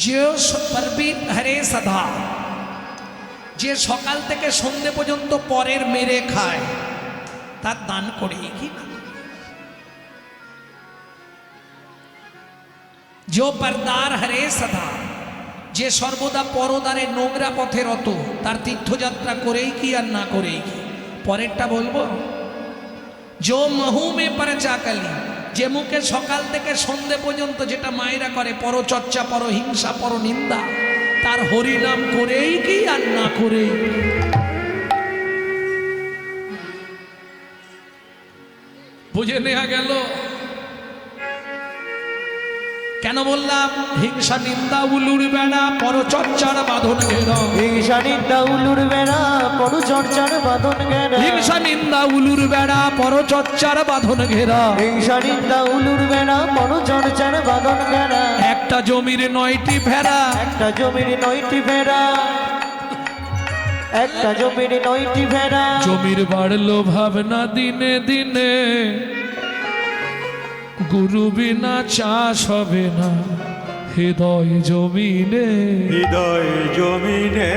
যে পারবিন হরে সদা, যে সকাল থেকে সন্ধে পর্যন্ত পরের মেরে খায় তার দান করে কি না? যে পরদার হরে সদা, যে সর্বদা পরদারে নোংরা পথে রত, তার তীর্থযাত্রা করেই কি আর না করেই কি? পরেরটা বলবো, जो महू में परचाकली, যে মুখে সকাল থেকে সন্ধে পর্যন্ত যেটা মায়েরা করে পরচর্চা, পরহিংসা, পরনিন্দা, তার হরিনাম করেই কি আর না করেই? বুঝে নেওয়া গেল কেন বললাম? হিংসা নিন্দা উলুর বেড়া, পরচর্চার বাঁধন ঘেরা। হিংসা নিন্দা উলুর বেড়া, পরচর্চার বাঁধন ঘেরা। হিংসা নিন্দা উলুর বেড়া, পরচর্চার বাঁধন ঘেরা। হিংসা নিন্দা উলুর বেড়া, পরচর্চার বাঁধন ঘেরা। একটা জমির 9টি ভেড়া, একটা জমির 9টি ভেড়া, একটা জমির 9টি ভেড়া। জমির বাড়লো ভাবনা দিনে দিনে, গুরু বিনা চাষ হবে না হৃদয় জমিনে। হৃদয় জমিনে।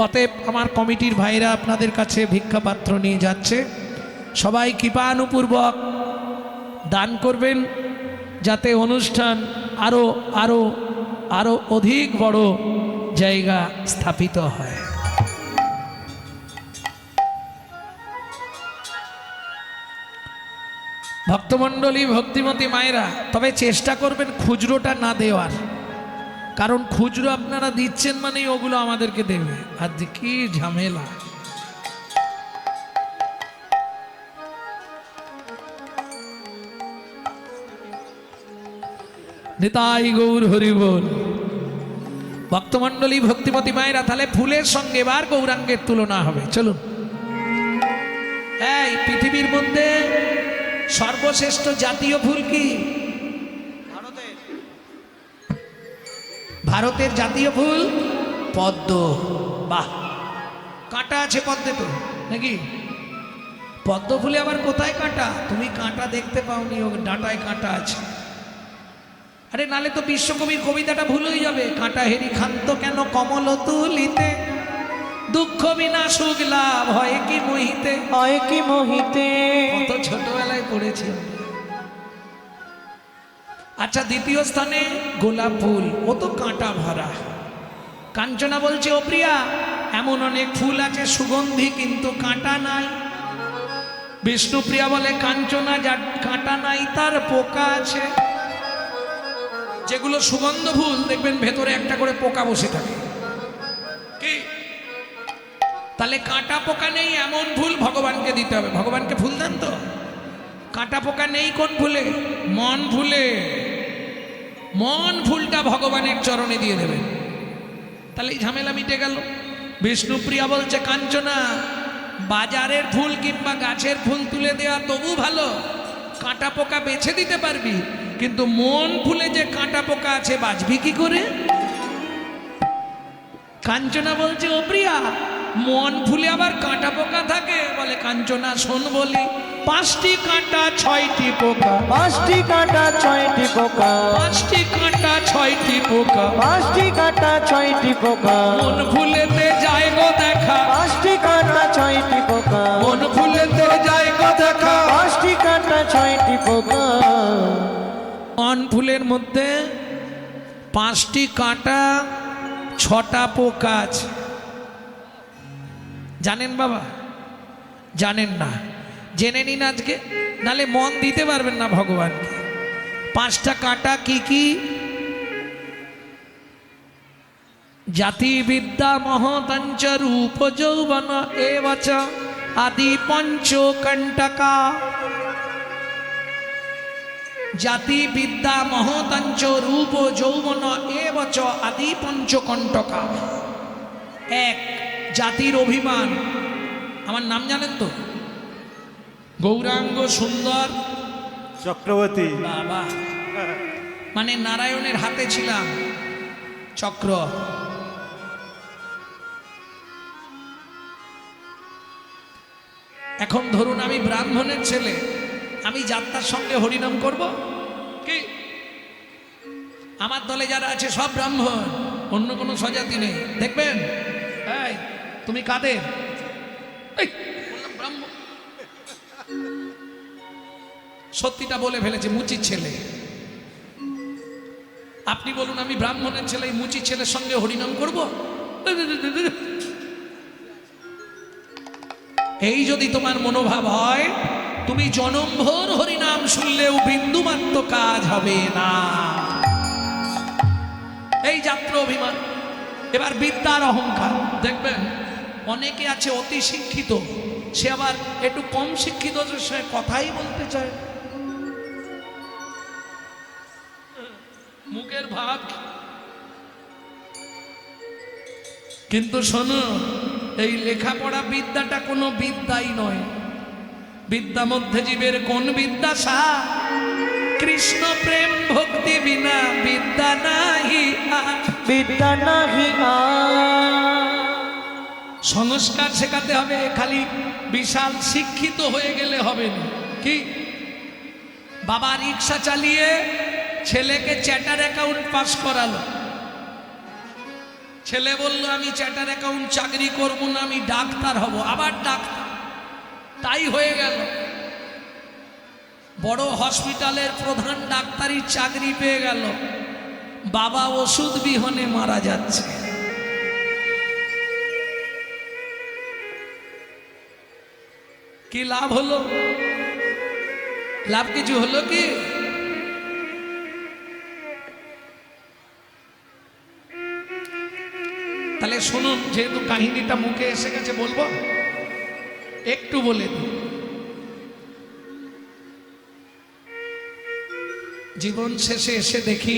অতএব আমার কমিটির ভাইরা আপনাদের কাছে ভিক্ষা পাত্র নিয়ে যাচ্ছে, সবাই কৃপানুপূর্বক দান করবেন যাতে অনুষ্ঠান আরো আরো আরো অধিক বড় জায়গা স্থাপিত হয়। ভক্তমণ্ডলী, ভক্তিমতী মায়েরা, তবে চেষ্টা করবেন খুচরোটা না দেওয়ার, কারণ খুচরো আপনারা দিচ্ছেন মানেই ওগুলো আমাদেরকে দেবে, আর কি ঝামেলা। নিতাই গৌর হরি বল। ভক্তমণ্ডলী, ভক্তিমতী মায়েরা, তাহলে ফুলের সঙ্গে এবার গৌরাঙ্গের তুলনা হবে। চলুন। এই পৃথিবীর মধ্যে সর্বশ্রেষ্ঠ জাতীয় ফুল কি? ভারতের জাতীয় ফুল পদ্ম। বাহ, কাঁটা আছে পদ্মে তো নাকি? পদ্ম ফুলে আবার কোথায় কাঁটা? তুমি কাঁটা দেখতে পাওনি, ও ডাঁটায় কাঁটা আছে। আরে নালে তো বিশ্বকবির কবিতাটা ভুল হয়ে যাবে। কাঁটা হেরি খান্ত কেন কমল তুলিতে, দুঃখ বিনা সুখ লাভ হয় কি মোহিতে। হয় কি মোহিতে। কত ছোটবেলায় পড়েছি। আচ্ছা, দ্বিতীয় স্থানে গোলাপ ফুল, ও তো কাঁটা ভরা। কাঞ্চনা বলছে, ও প্রিয়া, এমন অনেক ফুল আছে সুগন্ধি কিন্তু কাঁটা নাই। বিষ্ণুপ্রিয়া বলে, কাঞ্চনা যার কাঁটা নাই তার পোকা আছে। যেগুলো সুগন্ধ ফুল দেখবেন ভেতরে একটা করে পোকা বসে থাকে। কি? তাহলে কাঁটা পোকা নেই এমন ফুল ভগবানকে দিতে হবে। ভগবানকে ফুল দেন তো? কাঁটা পোকা নেই কোন ফুলে? মন ফুলে। মন ফুলটা ভগবানের চরণে দিয়ে দেবেন, তাহলে এই ঝামেলা মিটে গেল। বিষ্ণুপ্রিয়া বলছে, কাঞ্চনা, বাজারের ফুল কিংবা গাছের ফুল তুলে দেওয়া তবু ভালো, কাঁটা পোকা বেছে দিতে পারবি, কিন্তু মন ফুলে যে কাঁটা পোকা আছে বাঁচবি কি করে? কাঞ্চনা বলছে, ও প্রিয়া, মন ফুলে আবার কাঁটা পোকা থাকে? বলে, কাঞ্চনা শোন বলি, 5টি কাঁটা 6টি পোকা। 5টি কাঁটা 6টি পোকা। 5টি কাঁটা 6টি পোকা। 5টি কাঁটা 6টি পোকা। মন ফুলেতে যায় গো দেখা। 5টি কাঁটা 6টি পোকা। মন ফুলেতে যায় গো দেখা। 5টি কাঁটা 6টি পোকা। মন ফুলের মধ্যে 5টি কাঁটা 6টা পোকা আছে। জানেন বাবা? জানেন না? জেনে নিন আজকে, নালে মন দিতে পারবেন না ভগবানকে। 5টা কাঁটা কি কি? জাতি বিদ্যা মহতঞ্চ রূপ যৌবন এবচ আদি পঞ্চকণ্টকা। জাতি বিদ্যা মহতঞ্চ রূপ যৌবন এবচ আদি পঞ্চকণ্টকা। এক, জাতির অভিমান। আমার নাম জানেন তো? গৌরাঙ্গ সুন্দর চক্রবর্তী। বাবা, মানে নারায়ণের হাতে ছিলাম চক্র। এখন ধরুন আমি ব্রাহ্মণের ছেলে, আমি যাত্রার সঙ্গে হরিনাম করব কি? আমার দলে যারা আছে সব ব্রাহ্মণ, অন্য কোনো স্বজাতি নেই। দেখবেন এই তুমি কাদের? এই, বললাম ব্রাহ্মণ। সত্যিটা বলে ফেলেছে, মুচির ছেলে। আপনি বলুন আমি ব্রাহ্মণের ছেলে, এই মুচির ছেলের সঙ্গে হরিনাম করব? এই যদি তোমার মনোভাব হয়, তুমি জনমভর হরিনাম শুনলেও বিন্দুমাত্র কাজ হবে না। এই যাত্রা অভিমান। এবার বিদ্যার অহংকার। দেখবেন অনেকে আছে অতি শিক্ষিত, সে আবার একটু কম শিক্ষিত, সে কথাই বলতে চায়, মুখের ভাব। কিন্তু শোনো, এই লেখাপড়া বিদ্যাটা কোনো বিদ্যাই নয়। বিদ্যা মধ্যে জীবের কোন বিদ্যা সা? কৃষ্ণ প্রেম ভক্তি বিনা বিদ্যা নাহি আর। বিদ্যা নাহি আর। সংস্কার শেখাতে হবে, খালি বিশাল শিক্ষিত হয়ে গেলে হবে না। কি বাবা রিক্সা চালিয়ে ছেলেকে চ্যাটার অ্যাকাউন্ট পাস করালো, ছেলে বলল আমি চ্যাটার অ্যাকাউন্ট চাকরি করব না, আমি ডাক্তার হব। আবার ডাক্তার, তাই হয়ে গেল। বড় হসপিটালের প্রধান ডাক্তারির চাকরি পেয়ে গেল, বাবা ওষুধ বিহনে মারা যাচ্ছে। কি লাভ হলো? লাভ কিছু হলো কি? তাহলে শুনুন, যেহেতু কাহিনীটা মুখে এসে গেছে বলবো, একটু বলে দিই। জীবন শেষে এসে দেখি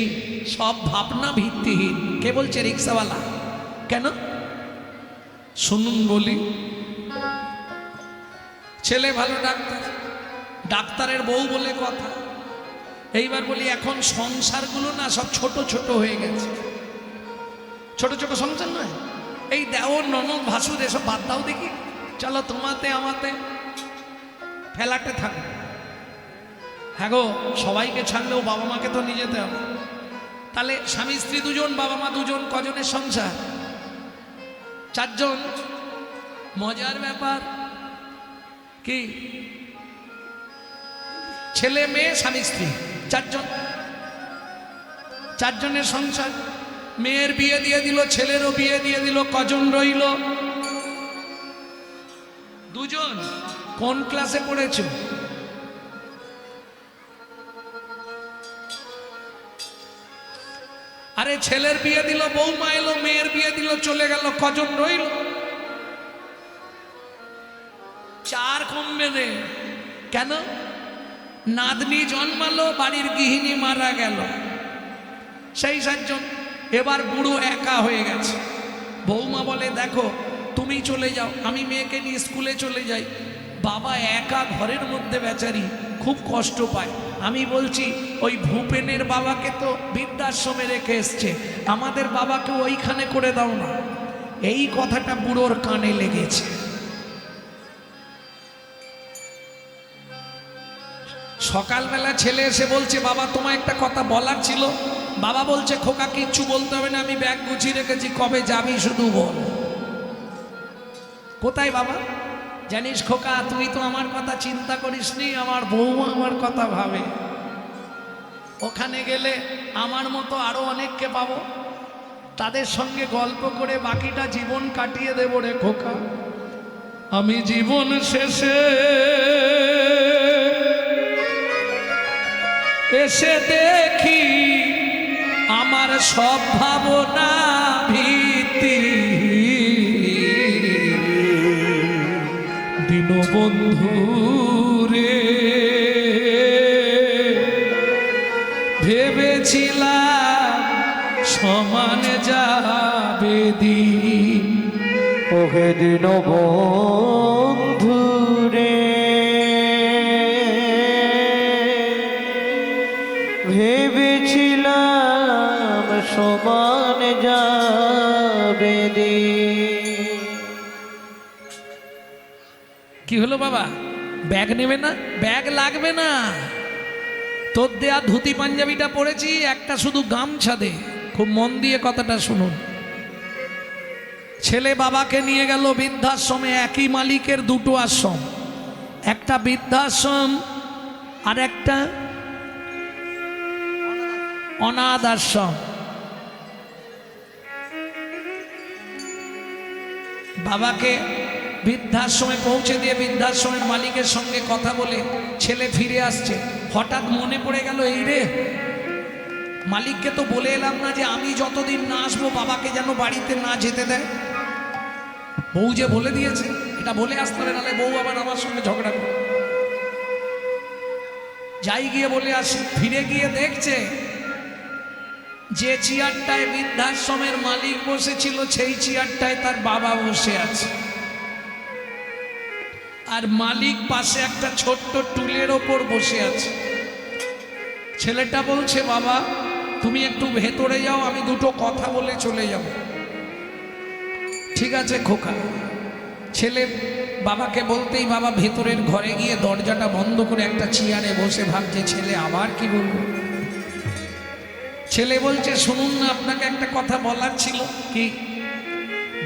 সব ভাবনা ভিত্তিহীন। কে বলছে? রিক্সাওয়ালা। কেন? শুনুন বলি। ছেলে ভালো ডাক্তার, ডাক্তারের বউ বলে কথা। এইবার বলি এখন সংসারগুলো না সব ছোট ছোট হয়ে গেছে। ছোট ছোট সংসার নয়, এই দেওর ননদ ভাসুর এসব বাদ দাও দেখি, চলো তোমাতে আমাতে ফেলাটে থাকো। হ্যাঁ গো, সবাইকে ছাড়লেও বাবা মাকে তো নিয়ে যেতে হবে। তাহলে স্বামী স্ত্রী দুজন, বাবা মা দুজন, কজনের সংসার? 4 জন। মজার ব্যাপার কি, ছেলে মেয়ে স্বামী স্ত্রী 4 জন, 4 জনের সংসার। মেয়ের বিয়ে দিয়ে দিল, ছেলেরও বিয়ে দিয়ে দিল, কজন রইল? 2 জন। কোন ক্লাসে পড়েছ? আরে ছেলের বিয়ে দিল, বৌমা এলো, মেয়ের বিয়ে দিল, চলে গেল, কজন রইল? 4 কমবে রে। কেন? নাতনি জন্মালো, বাড়ির গৃহিণী মারা গেল, সেই 7 জন। এবার বুড়ো একা হয়ে গেছে। বৌমা বলে দেখো তুমি চলে যাও, আমি মেয়েকে নিয়ে স্কুলে চলে যাই। বাবা একা ঘরের মধ্যে বেচারি খুব কষ্ট পায়। আমি বলছি ওই ভূপেনের বাবাকে তো বৃদ্ধাশ্রমে রেখে এসছে, আমাদের বাবাকে ওইখানে করে দাও না। এই কথাটা বুড়োর কানে লেগেছে। সকালবেলা ছেলে এসে বলছে বাবা তোমায় একটা কথা বলার ছিল। বাবা বলছে খোকা কিচ্ছু বলতে হবে না, আমি ব্যাগ গুছিয়ে রেখেছি, কবে যাবি শুধু বল। কোথায় বাবা? জানিস খোকা, তুই তো আমার কথা চিন্তা করিসনি, আমার বৌমা আমার কথা ভাবে। ওখানে গেলে আমার মতো আরো অনেককে পাবো, তাদের সঙ্গে গল্প করে বাকিটা জীবন কাটিয়ে দেব রে খোকা। আমি জীবন শেষে এসে দেখি আমার সব ভাবনা ভিত্তি। দীনবন্ধু রে ভেবেছিলাম সমান যাবে দিন, ওহে দীনবন্ধু রে ভেবেছিলাম সমান যাবে দিন। কি হলো বাবা? ব্যাগ নেবে না? ব্যাগ লাগবে না, তোর দেয়া ধুতি পাঞ্জাবিটা পরেছি, একটা শুধু গামছা দে। খুব মন দিয়ে কথাটা শুনুন। ছেলে বাবাকে নিয়ে গেল বৃদ্ধাশ্রমে, একই মালিকের দুটো আশ্রম, একটা বৃদ্ধাশ্রম আর একটা অনাথ আশ্রম। বাবাকে বৃদ্ধাশ্রমে পৌঁছে দিয়ে বৃদ্ধাশ্রমের মালিকের সঙ্গে কথা বলে ছেলে ফিরে আসছে। হঠাৎ মনে পড়ে গেল, এই রে, মালিককে তো বলে এলাম না যে আমি যতদিন না আসবো বাবাকে যেন বাড়িতে না যেতে দেয়। বউ যে বলে দিয়েছে, এটা বলে আসতে হবে, নাহলে বউ আবার আমার সঙ্গে ঝগড়া করে। যাই গিয়ে বলে আসি। ফিরে গিয়ে দেখছে যে চেয়ারটায় বৃদ্ধাশ্রমের মালিক বসেছিল সেই চেয়ারটায় তার বাবা বসে আছে, আর মালিক পাশে একটা ছোট্ট টুলের ওপর বসে আছে। ছেলেটা বলছে, বাবা তুমি একটু ভেতরে যাও, আমি দুটো কথা বলে চলে যাব। ঠিক আছে খোকা। ছেলে বাবাকে বলতেই বাবা ভেতরের ঘরে গিয়ে দরজাটা বন্ধ করে একটা চেয়ারে বসে ভাবছে ছেলে আবার কি বলবো। ছেলে বলছে, শুনুন না, আপনাকে একটা কথা বলার ছিল। কি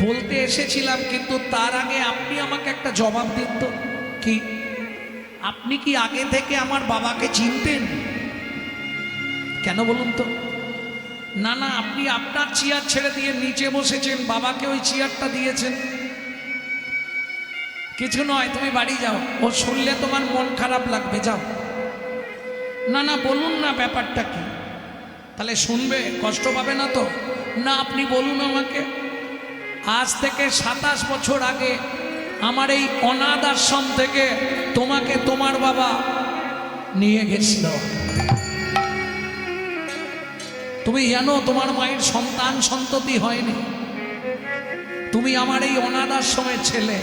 বলতে এসেছিলাম, কিন্তু তার আগে আপনি আমাকে একটা জবাব দিন তো। কি, আপনি কি আগে থেকে আমার বাবাকে চিনতেন? কেন বলুন তো? না না, আপনি আপনার চেয়ার ছেড়ে দিয়ে নিচে বসেছেন, বাবাকে ওই চেয়ারটা দিয়েছেন। কিছু নয়, তুমি বাড়ি যাও, ও শুনলে তোমার মন খারাপ লাগবে, যাও। না না, বলুন না ব্যাপারটা কি। তাহলে শুনবে, কষ্ট পাবে না তো? না, আপনি বলুন আমাকে। আজ থেকে 27 বছর আগে আমার এই অনাথ আশ্রম থেকে তোমাকে তোমার বাবা নিয়ে গেছিল। তুমি জানো তোমার মায়ের সন্তান সন্ততি হয়নি, তুমি আমার এই অনাথ আশ্রমের ছেলে।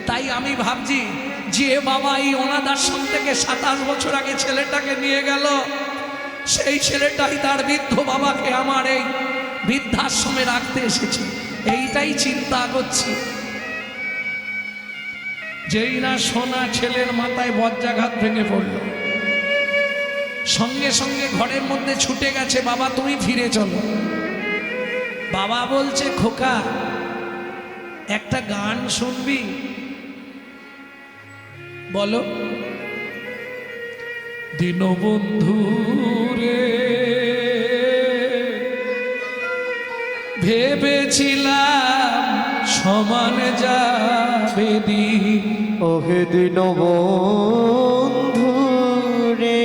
তাই আমি ভাবছি যে বাবা এই অনাথ আশ্রম থেকে 27 বছর আগে ছেলেটাকে নিয়ে গেল, সেই ছেলেটাই তার বৃদ্ধ বাবাকে আমার এই বৃদ্ধাশ্রমে রাখতে এসেছে। এইটাই চিন্তা করছি। যেই না শোনা ছেলের মাথায় বজ্রাঘাত ভেঙে পড়ল, সঙ্গে সঙ্গে ঘরের মধ্যে ছুটে গেছে, বাবা তুমি ফিরে চলো। বাবা বলছে, খোকা একটা গান শুনবি? বলো। দীনবন্ধু রে ভেবেছিলাম সমান যাবে দিন, ওহে দীনবন্ধু রে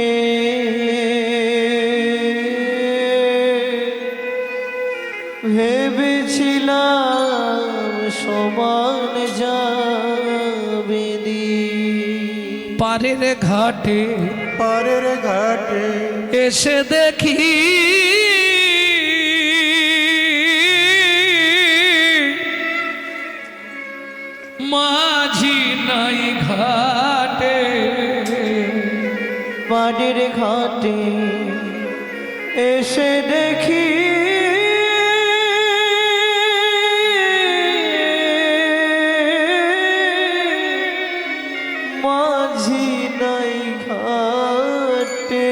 ভেবেছিলাম সমান যাবে দিন। পারের ঘাটে পারের ঘাটে এসে দেখি মাঝি নাই ঘাটে, পারের ঘাটে এসে দেখি মাঝি নাই ঘাটে।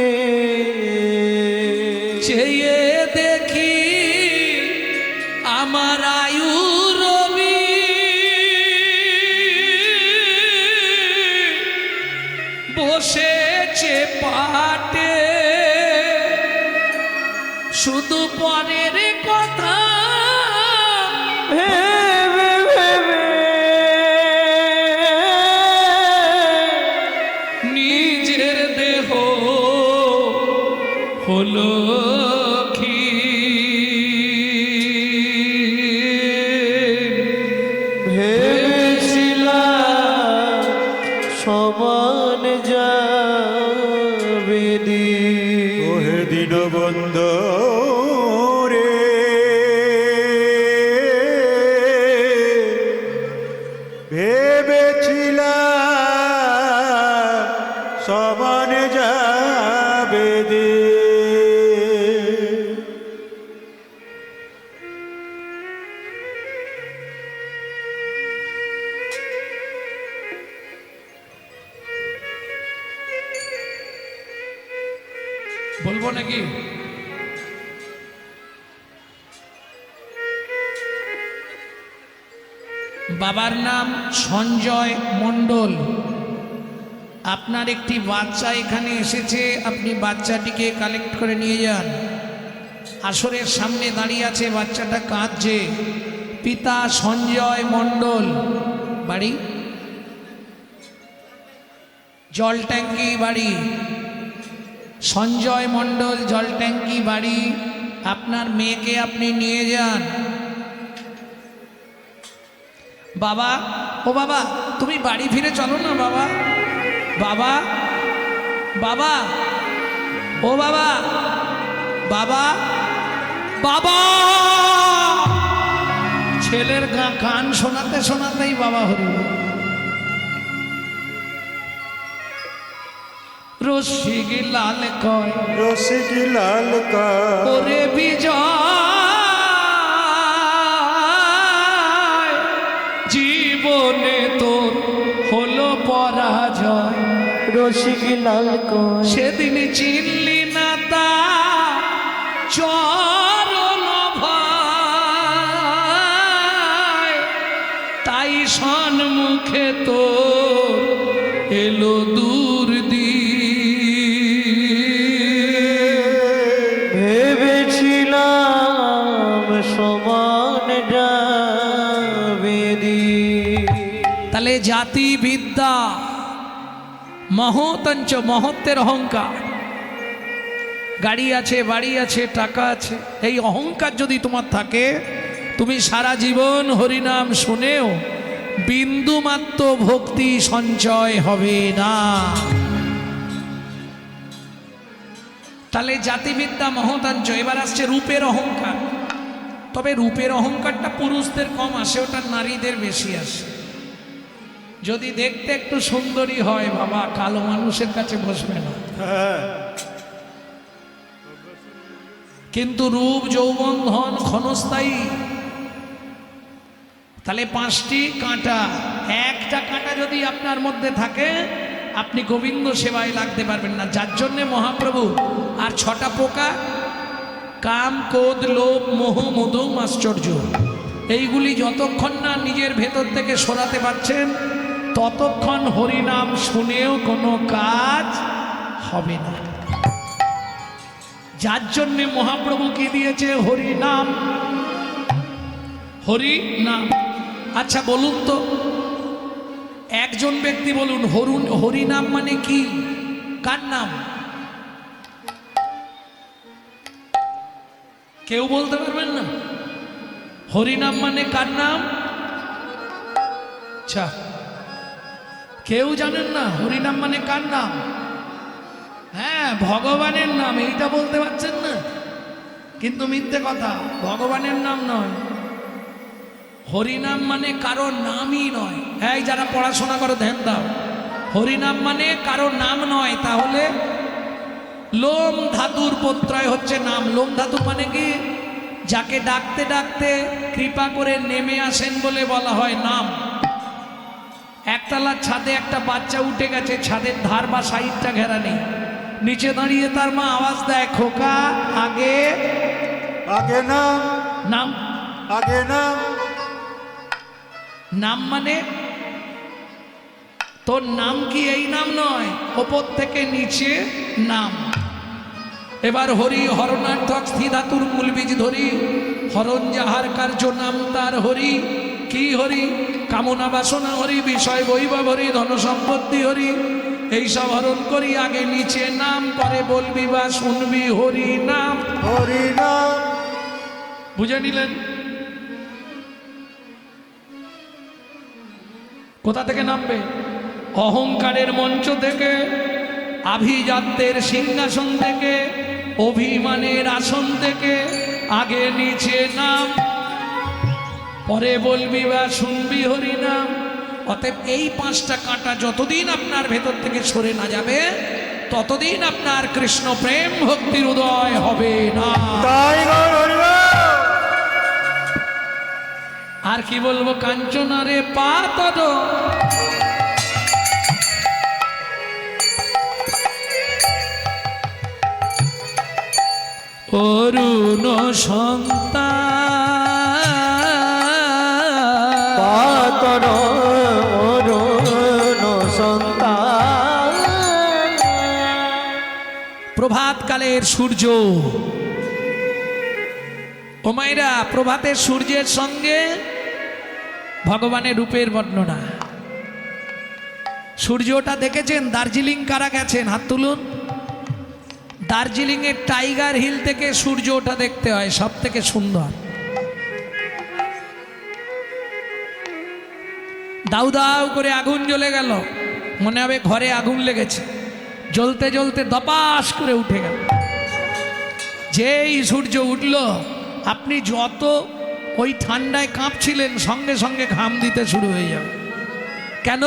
চেয়ে দেখি আমার আয়ু রবি বসেছে পাটে, শুধু পরের কথা ভেবে ভেবে নিজের দেহ হলো কি। ভেবেছিলাম সমান যাবে দিন। ওহে দীনবন্ধু রে ভেবেছিলাম সমান যাবে দিন। বাবার নাম সঞ্জয় মণ্ডল। আপনার একটি বাচ্চা এখানে এসেছে, আপনি বাচ্চাটিকে কালেক্ট করে নিয়ে যান। আসরের সামনে দাঁড়িয়ে আছে, বাচ্চাটা কাঁদছে। পিতা সঞ্জয় মণ্ডল, বাড়ি জল ট্যাঙ্কি বাড়ি। সঞ্জয় মণ্ডল, জল ট্যাঙ্কি বাড়ি। আপনার মেয়েকে আপনি নিয়ে যান। বাবা, ও বাবা, তুমি বাড়ি ফিরে চলো না বাবা। বাবা, বাবা, ও বাবা, বাবা, বাবা। ছেলের গান শোনাতে শোনাতেই বাবা হরি। রসিক লাল কয়, রসিক লাল কা ওরে বিজয়, জীবনে তোর হলো পরাজয়। রসিক লাল কয়, সেদিন চিনলি না তা চরণ ভাই, তাই সন্মুখে তোর এলো দূর ভেবেছিলাম সমান যাবে দিন। তাহলে জাতি বিদ্যা মহতঞ্চ, মহত্বের অহংকার। গাড়ি আছে, বাড়ি আছে, টাকা আছে, এই অহংকার যদি তোমার থাকে, তুমি সারা জীবন হরিনাম শুনেও বিন্দুমাত্র ভক্তি সঞ্চয় হবে না। তাহলে জাতিবিদ্যা মহতাঞ্চ। এবার আসছে রূপের অহংকার। তবে রূপের অহংকারটা পুরুষদের কম আসে, ওটা নারীদের বেশি আসে। যদি দেখতে একটু সুন্দরী হয় বাবা, কালো মানুষের কাছে বসবে না। কিন্তু রূপ, যৌবন, ধন ক্ষণস্থায়ী। তাহলে 5টি কাঁটা, একটা কাঁটা যদি আপনার মধ্যে থাকে, আপনি গোবিন্দ সেবায় লাগতে পারবেন না। যার জন্যে মহাপ্রভু আর 6টা পোকা, কাম, ক্রোধ, লোভ, মোহ, মদ, আশ্চর্য, এইগুলি যতক্ষণ না নিজের ভেতর থেকে সরাতে পারছেন, ততক্ষণ হরিনাম শুনেও কোনো কাজ হবে না। যার জন্যে মহাপ্রভু কি দিয়েছে? হরিনাম। হরিনাম। আচ্ছা বলুন তো, একজন ব্যক্তি বলুন, হরিনাম মানে কি? কার নাম? কেউ বলতে পারবেন না? হরিনাম মানে কার নাম? আচ্ছা, কেউ জানেন না হরিনাম মানে কার নাম? হ্যাঁ, ভগবানের নাম। এইটা বলতে পারছেন না, কিন্তু মিথ্যে কথা, ভগবানের নাম নয়। হরিনাম মানে কারো নামই নয়। এই যারা পড়াশোনা করো ধ্যান দাও, হরিনাম মানে কারো নাম নয়। তাহলে লোম ধাতুর প্রত্যয় হচ্ছে নাম। লোম ধাতু মানে কি? যাকে ডাকতে ডাকতে কৃপা করে নেমে আসেন বলে বলা হয় নাম। একতলার ছাদে একটা বাচ্চা উঠে গেছে, ছাদের ধার বা সাইডটা ঘেরা নেই, নিচে দাঁড়িয়ে তার মা আওয়াজ দেয়, খোকা আগে। আগে নাম, নাম, আগে নাম। নাম মানে তোর নাম কি? এই নাম নয়, ওপর থেকে নিচে নাম। এবার হরি হরণার্থক স্থিধাতুর মূল বীজ ধরি, হরণ যাহার কার্য নাম তার হরি। কি হরি? কামনা বাসনা হরি, বিষয় বৈভব হরি, ধন সম্পত্তি হরি, এইসব হরণ করি। আগে নিচে নাম, পরে বলবি বা শুনবি হরি নাম। হরি নাম। বুঝে নিলেন? কোথা থেকে নামবে? অহংকারের মঞ্চ থেকে, আভিজাত্যের সিংহাসন থেকে, অভিমানের আসন থেকে। আগে নিচে নাম, পরে বলবি বা শুনবি হরি নাম। অতএব এই 5টা কাঁটা যতদিন আপনার ভেতর থেকে সরে না যাবে, ততদিন আপনার কৃষ্ণ প্রেম ভক্তির উদয় হবে না। তাই গৌর হরি বল। আর কি বলবো? কাঞ্চনারে পাতদ, অরুণ সন্তান, পাতদ প্রভাতের সূর্য। ও মায়েরা, প্রভাতের সূর্যের সঙ্গে ভগবানের রূপের বর্ণনা। সূর্যটা দেখেছেন? দার্জিলিং কারা গেছেন হাত তুলুন। দার্জিলিং এর টাইগার হিল থেকে সূর্য ওঠা দেখতে হয়, সব থেকে সুন্দর। দাউ দাউ করে আগুন জ্বলে গেল, মনে হবে ঘরে আগুন লেগেছে, জ্বলতে জ্বলতে দপাস করে উঠে গেল। যেই সূর্য উঠল, আপনি যত ওই ঠান্ডায় কাঁপছিলেন সঙ্গে সঙ্গে ঘাম দিতে শুরু হয়ে যাবে। কেন?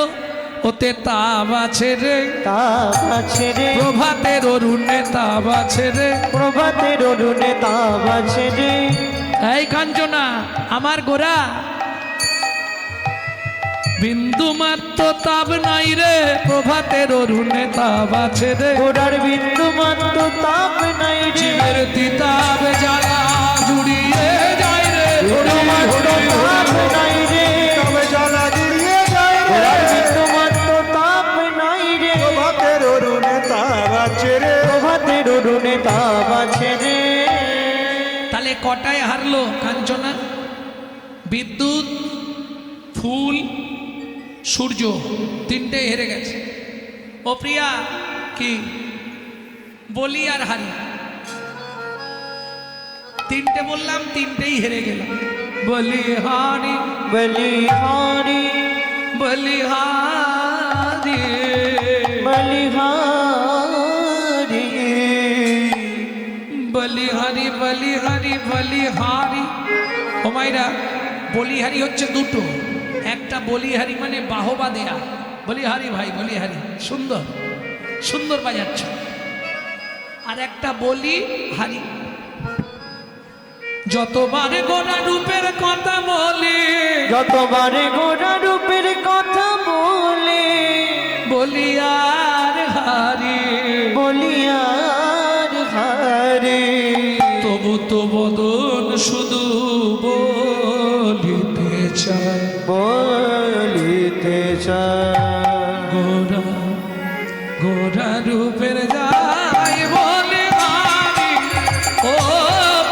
ওতে তাপ আছে রে, তাপ আছে রে, প্রভাতের অরুণে তাপ আছে রে। প্রভাতের অরুণে তাপ আছে রে। এই কাঞ্চনা আমার গোরা, বিন্দু মাত্র তাপ নাই রে, প্রভাতের অরুণে তাপ আছে রে। গোড়ার বিন্দু মাত্র তাপ নাই রে, জীবের তিতাব জ্বালা জুড়িয়ে যায় রে। বিন্দু মাত্র তাপ নাই রে, তবে জ্বালা জুড়িয়ে যায় রে। গোড়ার বিন্দু মাত্র তাপ নাই রে, প্রভাতের অরুণে তাপ আছে রে। প্রভাতের অরুণে তাপ আছে রে। তাহলে কটায় হারলো কাঞ্চনা? বিদ্যুৎ, ফুল, সূর্য, তিনটে হেরে গেছে। ও প্রিয়া, কি বলি আর হারি? তিনটে বললাম, তিনটেই হেরে গেল। বলি হারি, বলিহারি বলি হারি, বলিহারি বলিহারি, বলিহারি, বলিহারি। ও মাইরা, বলিহারি হচ্ছে দুটো। একটা বলিহারি মানে বাহবা দেয়া, বলিহারি ভাই, বলিহারি, সুন্দর সুন্দর বাজাচ্ছ। আর একটা বলি হারি। যতবার গোরা রূপের কথা বলি, যতবারে গোড়া রূপের কথা বলে, বলি আর হারি, বলিয়ার হারে, তবু তো বদন শুধু বলিতে চায়। বলিতে চায়। গোরা গোরা রূপের যাই বলে হারি, ও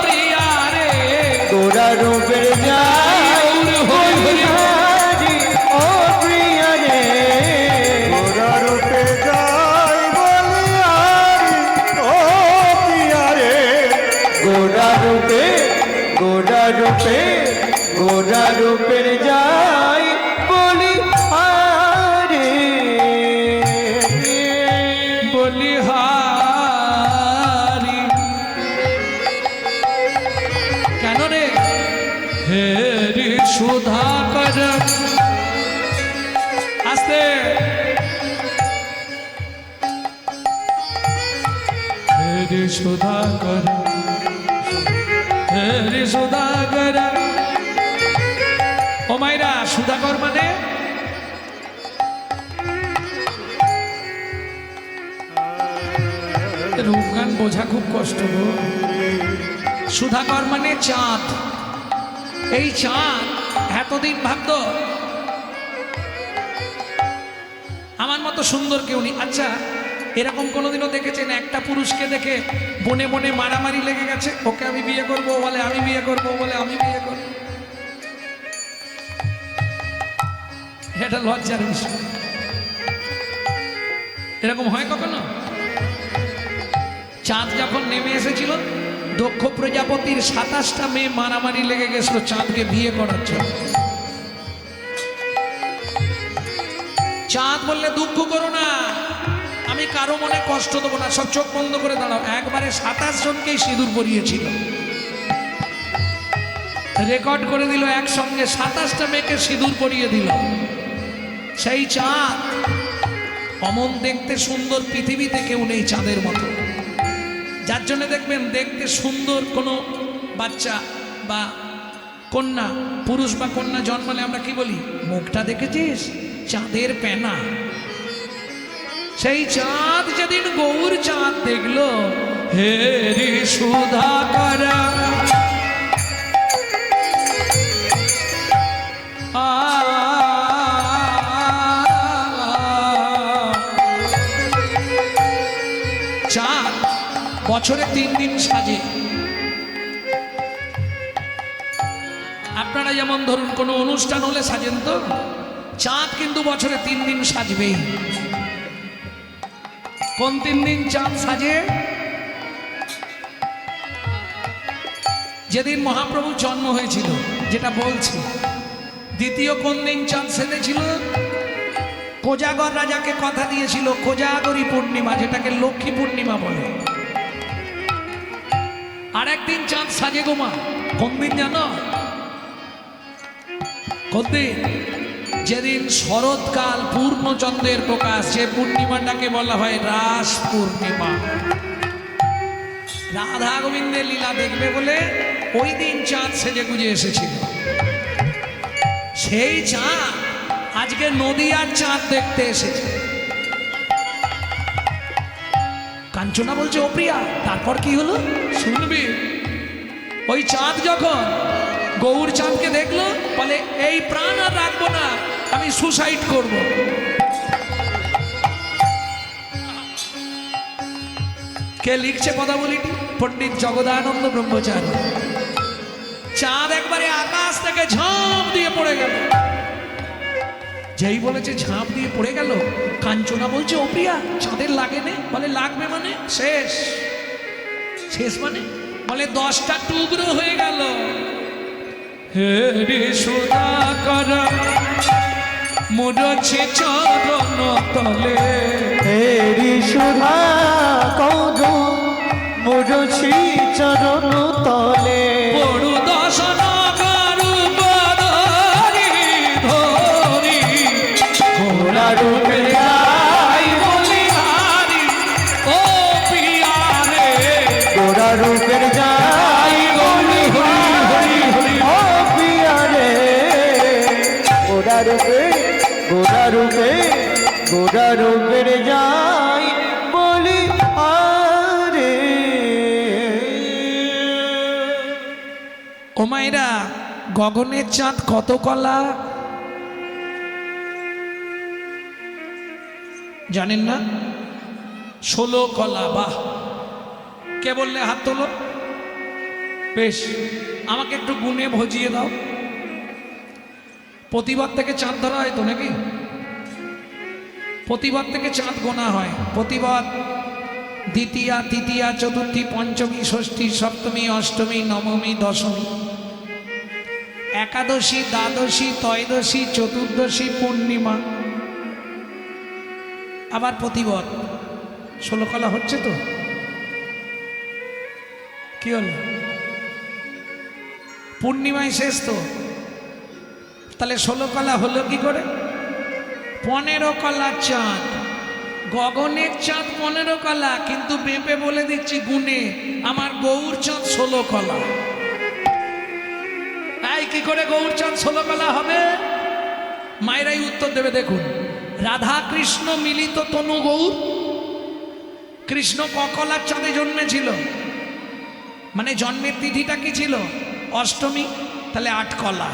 প্রিয়া রে। গোড়া রূপের যাই বলিহারি, ও প্রিয়া রে। গোরা রূপে যাই বলিহারি, ও প্রিয়া রে। গোড়া রূপে, গোড়া রূপে, গোড়া রূপের যাই বলি হারে। বলিহারি কেন রে? হেরি সুধাকর, আস্তে। হেরি সুধাকর, হেরি সুধাকর। ও মাইরা, সুধাকর মানে রূপগান বোঝা খুব কষ্ট গো। সুধাকর মানে চাঁদ। এই চাঁদ এতদিন ভাবত আমার মতো সুন্দর কেউ নেই। আচ্ছা, এরকম কোনোদিনও দেখেছেন একটা পুরুষকে দেখে বনে বনে মারামারি লেগে গেছে? ওকে আমি বিয়ে করবো বলে, আমি বিয়ে করবো বলে, আমি বিয়ে করবো। এটা লজ্জার বিষয়। এরকম হয় কখনো? চাঁদ যখন নেমে এসেছিল, দক্ষ প্রজাপতির 27টা মেয়ে মারামারি লেগে গেছিল চাঁদকে বিয়ে করার জন্য। চাঁদ বললে, দুঃখ করো না, আমি কারো মনে কষ্ট দেবো না, সব চোখ বন্ধ করে দাঁড়াও। একবারে 27 জনকেই সিঁদুর পরিয়েছিল, রেকর্ড করে দিল, একসঙ্গে 27টা মেয়েকে সিঁদুর পরিয়ে দিল। সেই চাঁদ অমন দেখতে সুন্দর পৃথিবীতে কেউ নেই চাঁদের মতো। যার জন্য দেখবেন, দেখতে সুন্দর কোনো বাচ্চা বা কন্যা, পুরুষ বা কন্যা জন্মালে আমরা কি বলি? মুখটা দেখেছিস? চাঁদের পেনা। সেই চাঁদ যেদিন গৌর চাঁদ দেখলো, হে রে সুধাকর, বছরে 3 দিন সাজে। আপনারা যেমন ধরুন কোনো অনুষ্ঠান হলে সাজেন, তো চাঁদ কিন্তু বছরে 3 দিন সাজবেই। কোন 3 দিন চাঁদ সাজে? যেদিন মহাপ্রভুর জন্ম হয়েছিল, যেটা বলছি। দ্বিতীয় কোন দিন চাঁদ সেজেছিল? কোজাগর রাজাকে কথা দিয়েছিল কোজাগরী পূর্ণিমা, যেটাকে লক্ষ্মী পূর্ণিমা বলে। আর একদিন চাঁদ সাজে গোমা, কোন দিন জানো? কোন দিন? যেদিন শরৎকাল পূর্ণচন্দ্রের প্রকাশ, যে পূর্ণিমাটাকে বলা হয় রাস পূর্ণিমা। রাধা গোবিন্দের লীলা দেখবে বলে ওই দিন চাঁদ সেজে গুজে এসেছিল। সেই চাঁদ আজকে নদিয়ার চাঁদ দেখতে এসেছে। কাঞ্চনা বলছে, ও প্রিয়া, তারপর কি হলো শুনবি। ওই চাঁদ যখন গৌর চাঁদকে দেখলো, বলে এই প্রাণ আর রাখবো না, আমি সুসাইড করব। কে লিখছে পদাবলীটি? পণ্ডিত জগদানন্দ ব্রহ্মচারী। চাঁদ একবারে আকাশ থেকে ঝাঁপ দিয়ে পড়ে গেল। যেই বলেছে ঝাঁপ দিয়ে পড়ে গেল, কাঞ্চনা বলছে, ও প্রিয়া, চাঁদের লাগে নে? বলে লাগবে মানে শেষ। শেষ মানে? বলে 10টা টুকরো হয়ে গেল। হে রে সুধাকর মুরছে চরণ তলে, হেরি সুধা কৌর মুরছি চরণ তলে, পড়ু দশন করু পদরি ধরি, ঘোড়া রূপে যাই বলি হারি ও প্রিয়া রে, ঘোড়া রূপের যাই বলি হরি হরি ও প্রিয়া রে, ঘোড়া রূপে ঘোড়া রূপে ঘোড়া রূপের যাই বলি আরে। ও মায়েরা, গগনের চাঁদ কত কলা জানেন না? 16 কলা। বাহ, কে বললে হাত তোলো। বেশ, আমাকে একটু গুনে ভজিয়ে দাও। প্রতিবার থেকে চাঁদ ধরা হয় তো নাকি? প্রতিবার থেকে চাঁদ গোনা হয়। প্রতিবার দ্বিতীয়া, তৃতীয়া, চতুর্থী, পঞ্চমী, ষষ্ঠী, সপ্তমী, অষ্টমী, নবমী, দশমী, একাদশী, দ্বাদশী, ত্রয়োদশী, চতুর্দশী, পূর্ণিমা, আবার প্রতিবার 16 কলা হচ্ছে তো। কি হলো? পূর্ণিমায় শেষ তো, তাহলে 16 কলা হলো কি করে? 15 কলা চাঁদ। গগনের চাঁদ 15 কলা, কিন্তু বেঁপে বলে দিচ্ছি গুনে, আমার গৌর চাঁদ 16 কলা। তাই কি করে গৌর চাঁদ 16 কলা হবে? মায়েরাই উত্তর দেবে। দেখুন, রাধা কৃষ্ণ মিলিত তনু গৌর। কৃষ্ণ কলার চাঁদে জন্মেছিল, মানে জন্মের তিথিটা কি ছিল? অষ্টমী, তাহলে 8 কলা।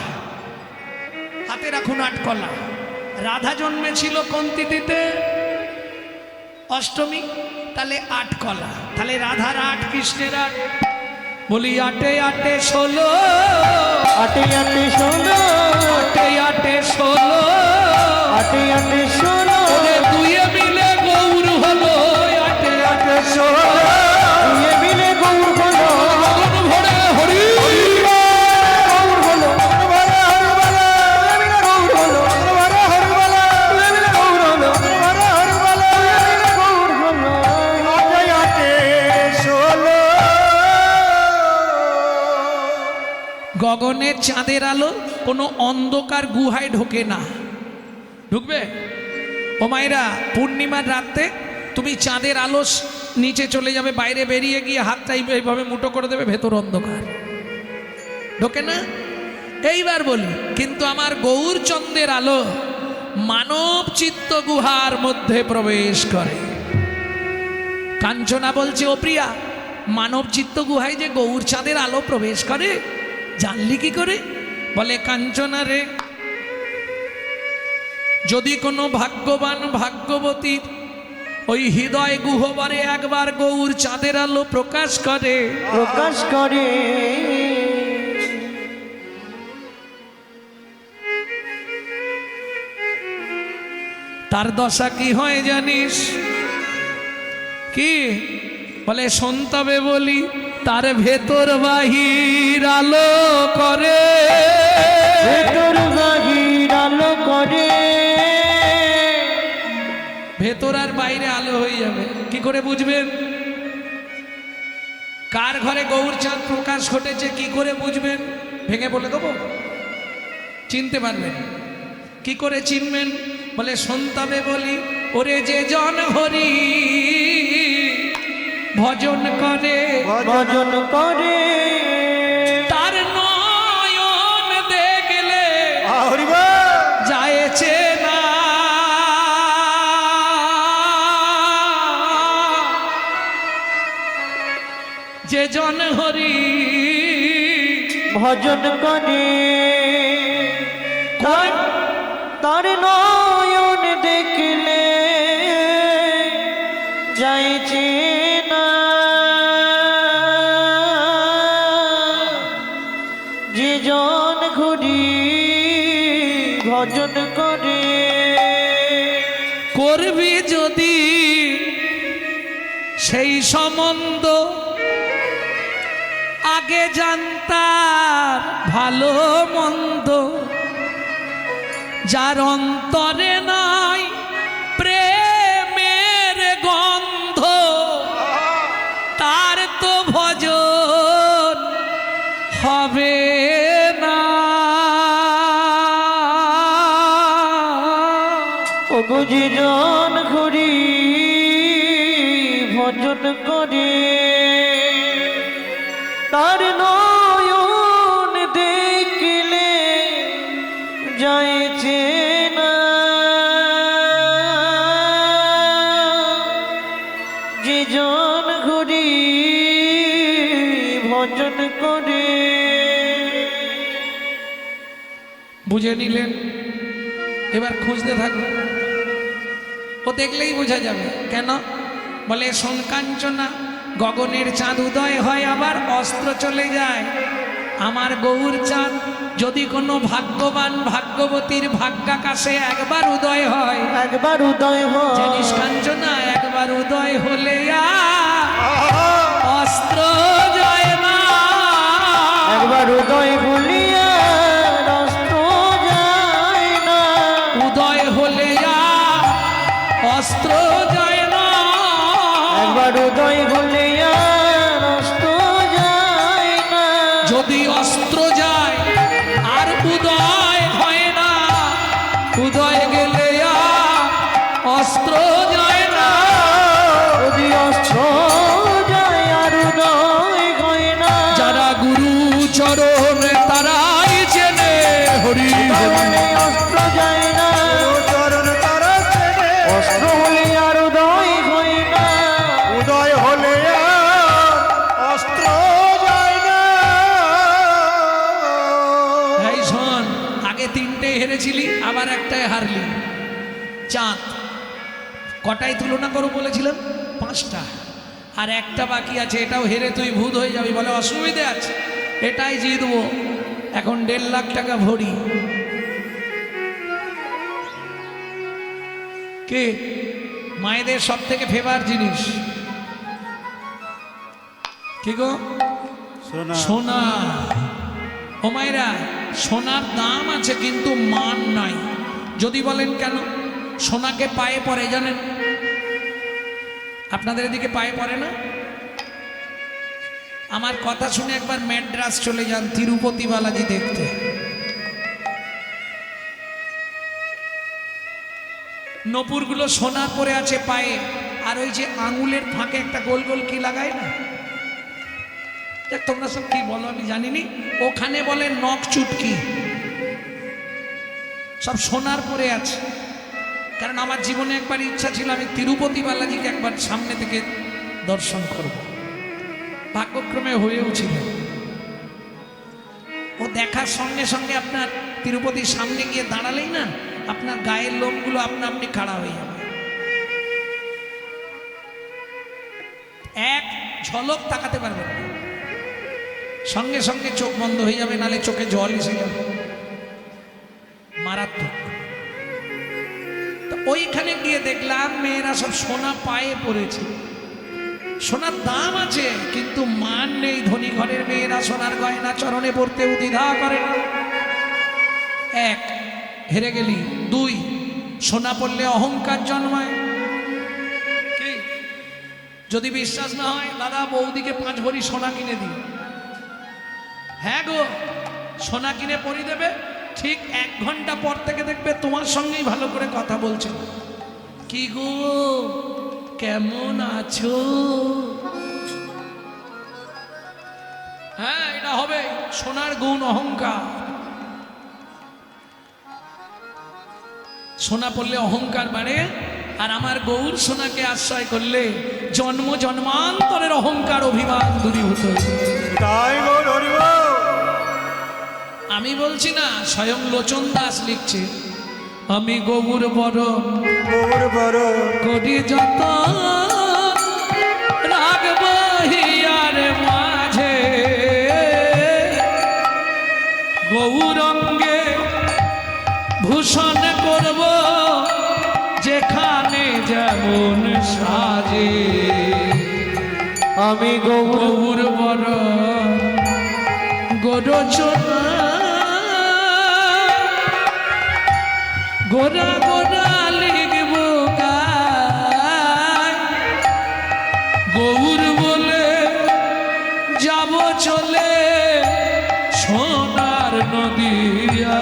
হাতে রাখুন 8 কলা। রাধা জন্মেছিল কোন তিথিতে? অষ্টমী, তাহলে 8 কলা। তাহলে রাধার 8, কৃষ্ণের 8। বলি 8 8 16, 8 8 16, 8 8 16, 8 8 16, ওরে দুয়ে মিলে গৌর হলো 8 8 16। দুয়ে মিলে গৌর হলো, গগন ভরে হরি গৌর হলো, গৌর হলো, গগনের চাঁদের আলো কোনো অন্ধকার গুহায় ঢোকে না। ঢুকবে? ও মায়েরা, পূর্ণিমার রাতে তুমি চাঁদের আলো নিচে চলে যাবে, বাইরে বেরিয়ে গিয়ে হাতটা এইভাবে মুঠো করে দেবে, ভেতর অন্ধকার, ঢোকে না। এইবার বলি, কিন্তু আমার গৌরচন্দ্রের আলো মানব চিত্ত গুহার মধ্যে প্রবেশ করে। কাঞ্চনা বলছে, ও প্রিয়া, মানব চিত্ত গুহায় যে গৌর চাঁদের আলো প্রবেশ করে জানলি কি করে? বলে, কাঞ্চনা রে, যদি কোনো ভাগ্যবান ভাগ্যবতীর ওই হৃদয় গুহবারে একবার গৌর চাঁদের আলো প্রকাশ করে। প্রকাশ করে তার দশা কি হয় জানিস? কি বলে? সন্তবে বলি তার ভেতর বাহির আলো করে। ভেতর বাহির আলো করে। ভেতর আর বাইরে আলো হয়ে যাবে, কি করে বুঝবেন? কার ঘরে গৌর চাঁদ প্রকাশ ঘটেছে কি করে বুঝবেন? ভেঙে বলে দেবো, চিনতে পারবেন। কি করে চিনবেন? বলে সন্তবে বলি ওরে যে জন হরি ভজন করে, ভজন করে তার নয়ন দেখলে হরিবা যায়ছে না। যে জন হরি ভজন করে তার নয়ন দেখলে যাইছে না। যে জন ঘুরি ভজন করে করবি যদি সেই সম্বন্ধ আগে জানতার ভালো মন্দ। যার অন্তরে নাই প্রেমের গন্ধ তার তো ভজন হবে না। ওগো যে জন ঘুরি ভজন করে তার নয়ন দেখলে যাইছে না। যে জন ঘুরি ভজন করে। বুঝে নিলেন? এবার খুঁজতে থাকবে, ও দেখলেই বোঝা যাবে। কেন? বলে সোন কাঞ্চনা গগনের চাঁদ উদয় হয় আবার অস্ত্র চলে যায়। আমার গৌর চাঁদ যদি কোনো ভাগ্যবান ভাগ্যবতীর ভাগ্যাকাশে একবার উদয় হয়, একবার উদয় হয় জানিস কাঞ্চনা, একবার উদয় হলে আর অস্ত্র যায় না। একবার উদয় বলিয়া অস্ত্র যায় না। উদয় হলে আর অস্ত্র যায় না। একবার উদয় বলিয়া অস্ত্র যায় না। যদি অস্ত্র যায় আর উদয় হয় না, উদয় গেলে আর অস্ত্র যায় না। যদি অস্ত্র যায় আর উদয় হয় না। যারা গুরু চরণ তারাই চেনে হরি তাহলে অস্ত্র যায় না। চরণ তারা চেনে। অস্ত্র হলে আর উদয় হয় না। উদয় হলে আর অস্ত্র যায় না। এই শোন, আগে তিনটে হেরেছিলি আবার একটাই হারলি। চাঁদ কটায় তুলনা করো বলেছিলাম? 5টা। আর একটা বাকি আছে, এটাও হেরে তুই ভূত হয়ে যাবি। বলে অসুবিধে আছে, এটাই জিতবো। এখন 1.5 লাখ টাকা ভরি। কে মায়েদের সব থেকে ফেভার জিনিস কি গো? শোনা সোনা। ও মায়েরা, সোনার দাম আছে কিন্তু মান নাই। যদি বলেন কেন? সোনাকে পায়ে পড়ে জানেন? আপনাদের এদিকে পায়ে পড়ে না? আমার কথা শুনে একবার ম্যাড্রাস চলে যান তিরুপতি বালাজি দেখতে। নপুরগুলো সোনার পরে আছে পায়ে, আর ওই যে আঙুলের ফাঁকে একটা গোল গোল কি লাগায় না, দেখ তোমরা সব কি বলো আমি জানিনি, ওখানে বলে নখ চুটকি। সব সোনার পরে আছে। কারণ আমার জীবনে একবার ইচ্ছা ছিল আমি তিরুপতি বালাজিকে একবার সামনে থেকে দর্শন করব, ভাগ্যক্রমে হয়েও ছিল। ও দেখার সঙ্গে সঙ্গে আপনার তিরুপতির সামনে গিয়ে দাঁড়ালেই না আপনার গায়ের লোমগুলো আপনা আপনি খাড়া হয়ে যাবে। এক ঝলক তাকাতে পারবে না, সঙ্গে সঙ্গে চোখ বন্ধ হয়ে যাবে, নালে চোখে জল এসে যাবে, মারাত্মক। তো ওইখানে গিয়ে দেখলাম মেয়েরা সব সোনা পায়ে পড়েছে। সোনার দাম আছে কিন্তু মান নেই। ধনী ঘরের মেয়েরা সোনার গয়না চরণে পড়তেও দ্বিধা করে না। এক, হেরে গেলি। দুই, সোনা পড়লে অহংকার জন্মায়। কি? যদি বিশ্বাস না হয় দাদা বৌদিকে 5 ভরি সোনা কিনে দিই। হ্যাঁ গো, সোনা কিনে পরি দেবে, ঠিক 1 ঘন্টা পর থেকে দেখবে তোমার সঙ্গেই ভালো করে কথা বলছে। কি গো কেমন আছো? হ্যাঁ, এটা হবে সোনার গুণ, অহংকার। সোনা পড়লে অহংকার বাড়ে, আর আমার গৌর সোনাকে আশ্রয় করলে জন্ম জন্মান্তরের অহংকার অভিমান দূরীভূত হয়ে যায়। তাই গৌর হরিবল। আমি বলছি না, স্বয়ং লোচন দাস লিখছে, আমি গৌর বড় গৌর বড় করি যত রাগব হিয়ার মাঝে, গৌরঙ্গে ভূষণ করব যেখানে যেমন সাজে। আমি গৌর গৌর বড় গোরচনা, গোরা গোরা লিখব গায়, গৌর বলে যাব চলে সোনার নদিয়া।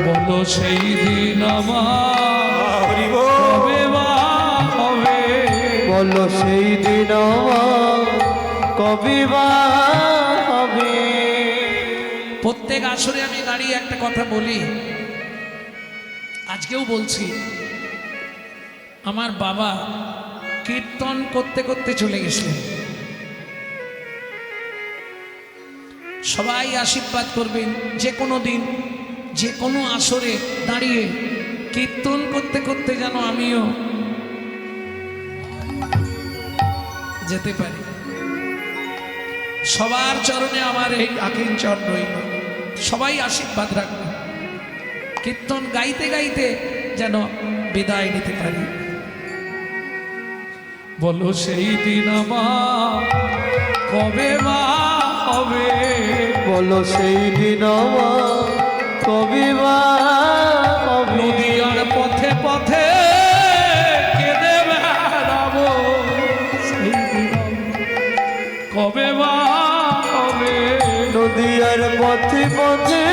বলো সেই দিন আমার হরিবল। কবে বা হবে? বলো সেই দিন আমার কবে বা হবে? প্রত্যেক আসরে আমি দাঁড়িয়ে একটা কথা বলি, আজকেও বলছি। আমার বাবা কীর্তন করতে করতে চলে গেছিলেন। সবাই আশীর্বাদ করবেন, যে কোনো দিন যে কোনো আসরে দাঁড়িয়ে কীর্তন করতে করতে যেন আমিও যেতে পারি। সবার চরণে আমার এই আকিঞ্চন রইল, সবাই আশীর্বাদ রাখবে। কীর্তন গাইতে গাইতে যেন বিদায় নিতে পারি। বলো সেই দিন আমার কবে বা হবে? বলো সেই দিন আমার কবে বা হবে? নদীয়ার পথে পথে কেঁদে বেড়াবো, সেই দিন কবে বা হবে? নদীয়ার পথে পথে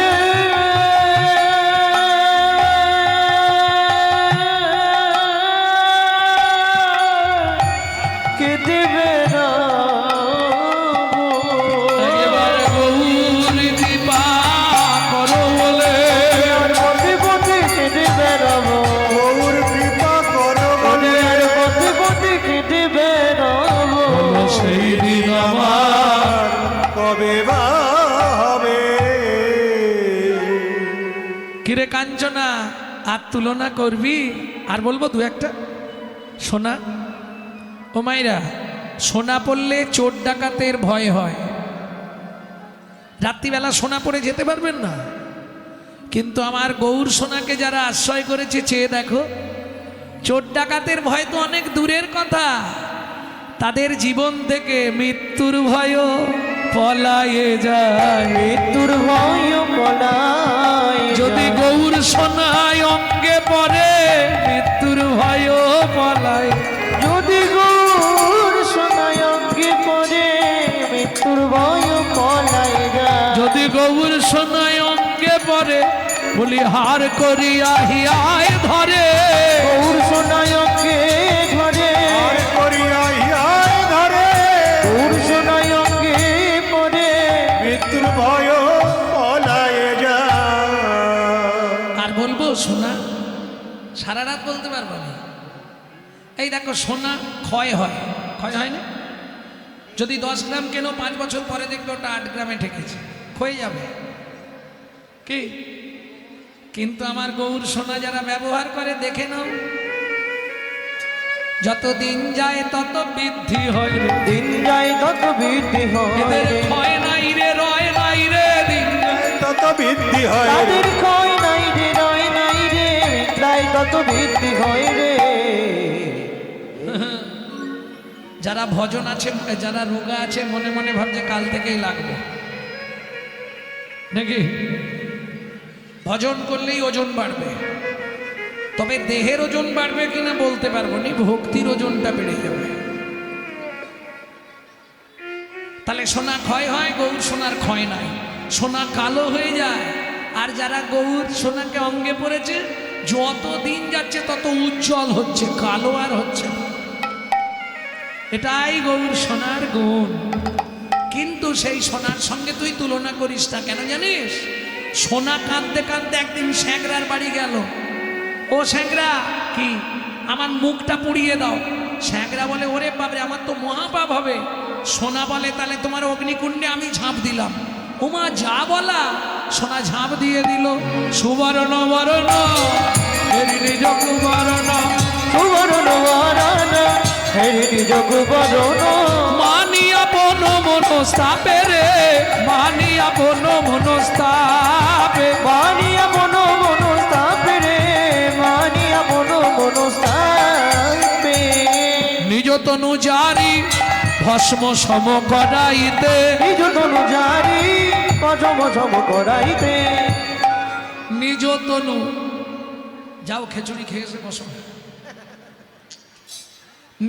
কেঁদে বেড়াবো। একেবারে গৌর কৃপা করো বলে পথে পথে কেঁদে বেড়াবো। গৌর কৃপা করো বলে নদীয়ার পথে পথে কেঁদে বেড়াবো। বলো সেই দিন আমার কবে বা হবে? কিরে কাঞ্চনা, আর তুলনা করবি? আর বলবো দু একটা। সোনা ও মাইরা, সোনা পড়লে চোর ডাকাতের ভয় হয়। রাত্রিবেলা সোনা পরে যেতে পারবেন না, কিন্তু আমার গৌর সোনাকে যারা আশ্রয় করেছে চেয়ে দেখো, চোর ডাকাতের ভয় তো অনেক দূরের কথা, তাদের জীবন থেকে মৃত্যুর ভয়ও পলায়ে যায়। মৃত্যুর ভয় পলায় যদি গৌর সোনায় অঙ্গে পড়ে, মৃত্যুর ভয়ও পলায়। যদি গৌর সোনায় অঙ্গে পড়ে, মৃত্যুর ভয় পলায় যায়। যদি গৌর সোনায় অঙ্গে পড়ে, বলি হার করিয়া হিয়ায় ধরে। গৌর সোনায় অঙ্গে ধরে, আর করিয়া ইহায় ধরে, গৌর সোনায় অঙ্গে পড়ে, মৃত্যুর ভয় পলায়ে যায়। আর বলবো সোনা সারা রাত বলতে পারবো না। এই দেখো সোনা ক্ষয় হয়, ক্ষয় হয় না? যদি 10 গ্রাম কেন 5 বছর পরে দেখবে ওটা 8 গ্রামে ঠেকেছে, ক্ষয়ে যাবে কি? কিন্তু আমার গৌর সোনা যারা ব্যবহার করে দেখে নাও, যত দিন যায় তত বৃদ্ধি হয় রে, দিন যায় তত বৃদ্ধি এদের হয় ক্ষয় নাই রে, রয় নাই রে, দিন যায় তত বৃদ্ধি হয় তাদের ক্ষয় নাই রে রয় নাই রে তাই তত বৃদ্ধি হয় রে যারা ভজন আছে, যারা রোগা আছে, মনে মনে ভাবছে কাল থেকেই লাগবে নাকি, ভজন করলেই ওজন বাড়বে, তবে দেহের ওজন বাড়বে কিনা বলতে পারবো না, ভক্তির ওজনটা বেড়ে যাবে। তাহলে সোনা ক্ষয় হয়, গৌর সোনার ক্ষয় নাই, সোনা কালো হয়ে যায়। আর যারা গৌর সোনাকে অঙ্গে পড়েছে, যত দিন যাচ্ছে তত উজ্জ্বল হচ্ছে, কালো আর হচ্ছে না। এটাই গৌর সোনার গুণ। কিন্তু সেই সোনার সঙ্গে তুই তুলনা করিস না, কেন জানিস? সোনা কাঁদতে কাঁদতে একদিন স্যাংরার বাড়ি গেল, ও স্যাংরা কি আমার মুখটা পুড়িয়ে দাও। স্যাংরা বলে ওরে বাবরে আমার তো মহাপাপ হবে। সোনা বলে তাহলে তোমার অগ্নিকুণ্ডে আমি ঝাঁপ দিলাম। ওমা যা বলা, সোনা ঝাঁপ দিয়ে দিল। সুবর্ণ বরণ এরি নিজ কুবরণ, সুবর্ণ বরণ হেরি নিজ কুবরণ মানিয়া বন মনস্তাপে রে, মানিয়া বন মনস্তাপে, মানিয়া মন মনস্তাপে রে মানিয়া মন মনস্তাপে নিজ তনু জারি ভস্ম সম করাইতে, নিজ তনু জারি ভস্ম সম করাইতে নিজ তনু, যাও খেচুড়ি খেয়েছে বসো।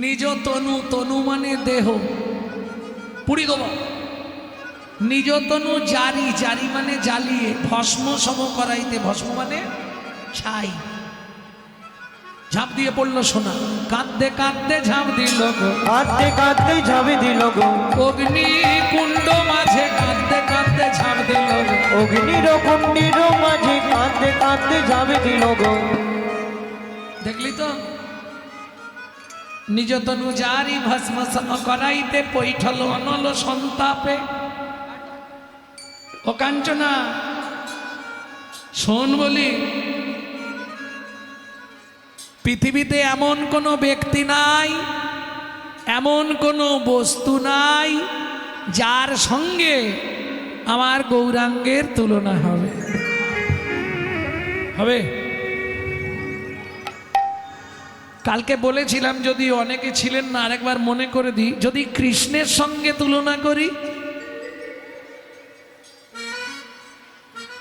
নিজ তনু, তনু মানে দেহ, পুড়ি দেব। নিজ তনু জারি, জারি মানে জ্বালিয়ে, ভস্ম সম করাইতে, ভস্ম মানে ছাই। ঝাঁপ দিয়ে পড়লো সোনা, কাঁদতে কাঁদতে ঝাঁপ দিল গো, কাঁদতে কাঁদতে ঝাঁপে দিল গো অগ্নি কুণ্ড মাঝে কাঁদতে কাঁদতে ঝাঁপ দিল গো। অগ্নির কুণ্ডির মাঝে কাঁদতে কাঁদতে ঝাঁপে দিল গো দেখলি তো, নিজ তনু জারি ভস্ম সম করাইতে, পৈঠল অনল সন্তাপে। ও কাঞ্চনা শোন বলি, পৃথিবীতে এমন কোনো ব্যক্তি নাই, এমন কোনো বস্তু নাই যার সঙ্গে আমার গৌরাঙ্গের তুলনা হবে। হবে? কালকে বলেছিলাম, যদি অনেকে ছিলেন না আরেকবার মনে করে দিই, যদি কৃষ্ণের সঙ্গে তুলনা করি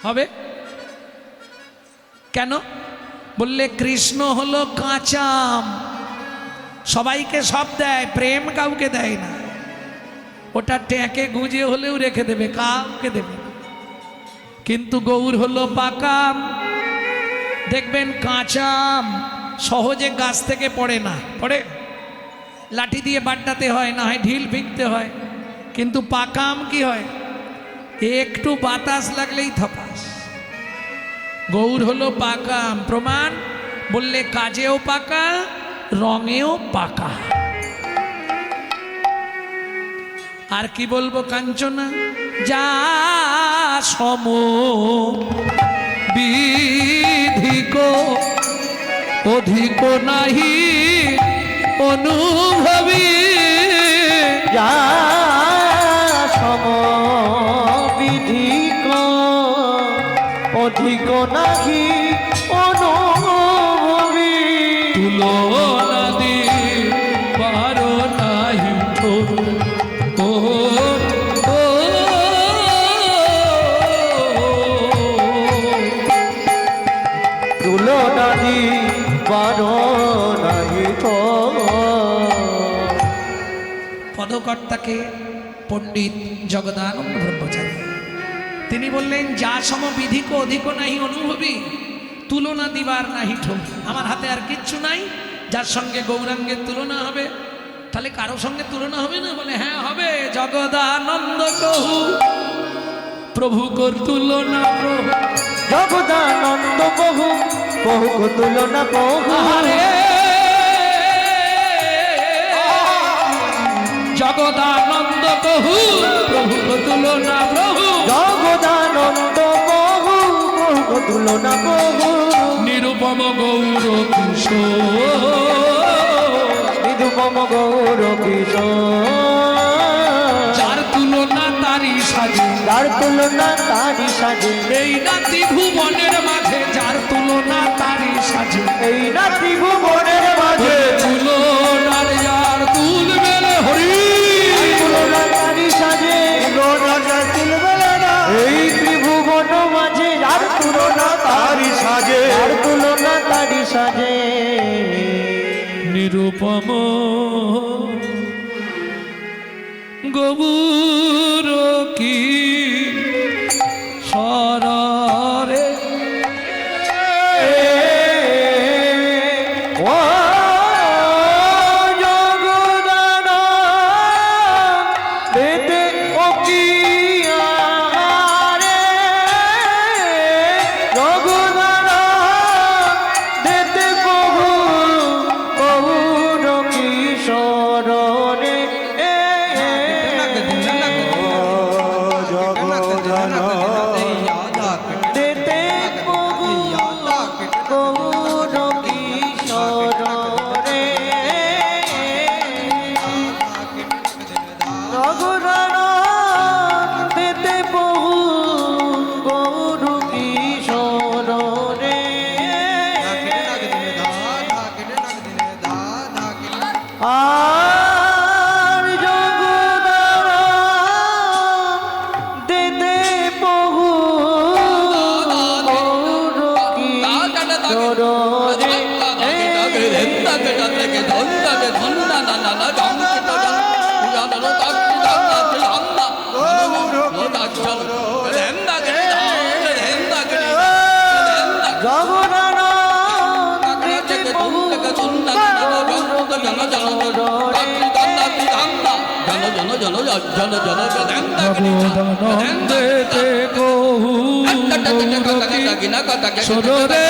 হবে? কেন বললে, কৃষ্ণ হলো কাঁচা আম, সবাইকে সব দেয়, প্রেম কাউকে দেয় না। ওটা ট্যাঁকে গুঁজে হলেও রেখে দেবে, কাউকে দেবে। কিন্তু গৌর হলো পাকা আম। দেখবেন কাঁচা আম সহজে গাছ থেকে পড়ে না, পড়ে লাঠি দিয়ে বাড্ডাতে হয়, না হয় ঢিল ফিকতে হয়। কিন্তু পাকা আম কি হয়, একটু বাতাস লাগলেই থপাস। গৌর হলো পাকা আম, প্রমাণ বললে কাজেও পাকা, রঙেও পাকা। আর কি বলবো কাঞ্চনা, যা সম বিধিক অধিক নাহি অনুভবী, যা সম বিধিক অধিক নাহি অনুভবী, তুলনা দিবার নাহি ঠোর। ও ও তুলনা দিবার নাহি ঠোর। পদকর্তাকে পণ্ডিত জগদানন্দ ব্রহ্মচারী তিনি বললেন, যা সম বিধিক অধিক নাহি অনুভবী, তুলনা দিবার নাহি ঠোর। আমার হাতে আর কিচ্ছু নাই যার সঙ্গে গৌরাঙ্গের তুলনা হবে। তাহলে কারো সঙ্গে তুলনা হবে না? বলে হ্যাঁ হবে। জগদানন্দ কহু প্রভু কর তুলনা প্রভু, জগদানন্দ বহু বহু তুলনা বহু, আরে জগদানন্দ কহু প্রভু কর তুলনা প্রভু, জগদানন্দ বহু বহু তুলনা বহু, নিরুপম গৌর কিশোর, নিরুপম গৌর কিশোর, যার তুলনা তারি সাজে, যার তুলনা তারি সাজে, এই না ত্রিভুবনের মাঝে যার তুলনা তারি সাজে, এই না ত্রিভুবনের মাঝে তুলনার যার তুলবে রে হরি, তুলনা তারি সাজে, রাজা তুলবেলা না এই ত্রিভুবন মাঝে যার তুলনা তারি সাজে যার তুলনা তারি সাজে। নিরুপম গৌর কি সররে ও জগদান দেতে ও কি আরে, জগদান দেতে বহু গৌর কিশোরনে জগদান দেতে বহু গৌর কিশোরনে জগদান দেতে বহু গৌর কিশোরনে আর জগদান দেতে বহু গৌর কিশোরনে জগদান দেতে বহু দেতে কহু সররে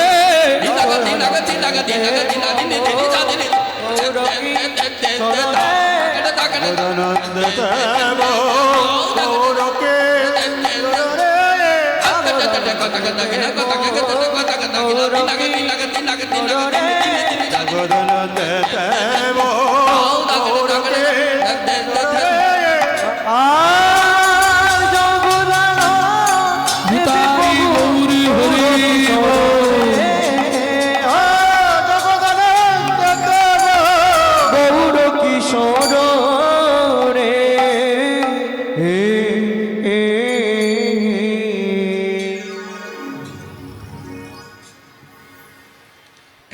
গৌরানন্দ দেব গৌরকে জগদানন্দ দেব গৌরকে আর জগদান দেতে নিতাই বহু গৌরী হরি জগদানন্দ দেব গৌর কিশোর রে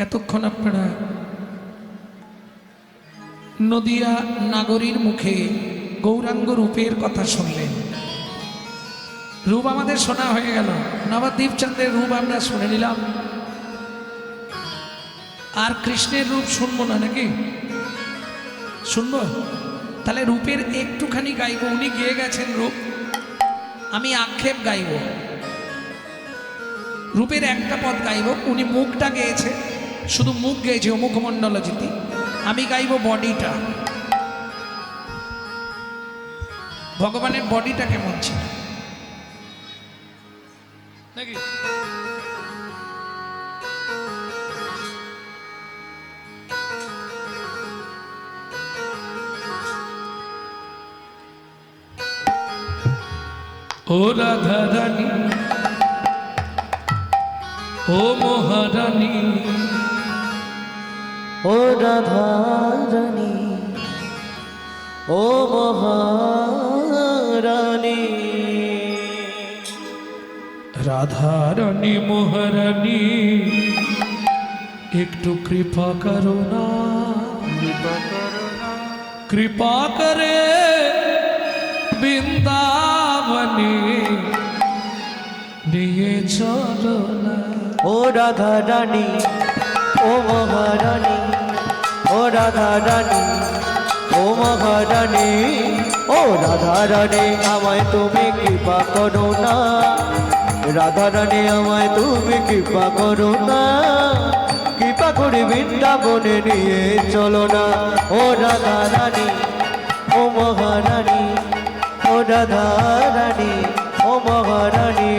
এতক্ষণ আপনারা নদিয়া নাগরীর মুখে গৌরাঙ্গ রূপের কথা শুনলেন। রূপ আমাদের শোনা হয়ে গেল, নবদ্বীপ চন্দ্রের রূপ আমরা শুনে নিলাম, আর কৃষ্ণের রূপ শুনবো না নাকি? শুনবো? তাহলে রূপের একটুখানি গাইব। উনি গেয়ে গেছেন রূপ, আমি আক্ষেপ গাইব। রূপের একটা পদ গাইব, উনি মুখটা গেয়েছে, শুধু মুখ গেয়েছে ও মুখমণ্ডল জিতি, আমি গাইব বডিটা। ভগবানের বডিটা কেমন ছিল নাকি? ও রাধা রানী, ও মহারানী, ও রাধা রানী, ও মহারানী, রাধা রানী মহারানী, একটু কৃপা করো না, কৃপা করে বৃন্দাবনে নিয়ে চলো না। ও রাধা রানী, ও মহারানী, ও রাধা রানী, ও মহারানী, ও রাধা রানী, আমায় তুমি কৃপা করো না, রাধা রানী আমায় তুমি কৃপা করো না, কৃপা করে বৃন্দাবনে নিয়ে চলো না। ও রাধা রানী, ও মহারানী, ও রাধা রানী, ও মহারানী।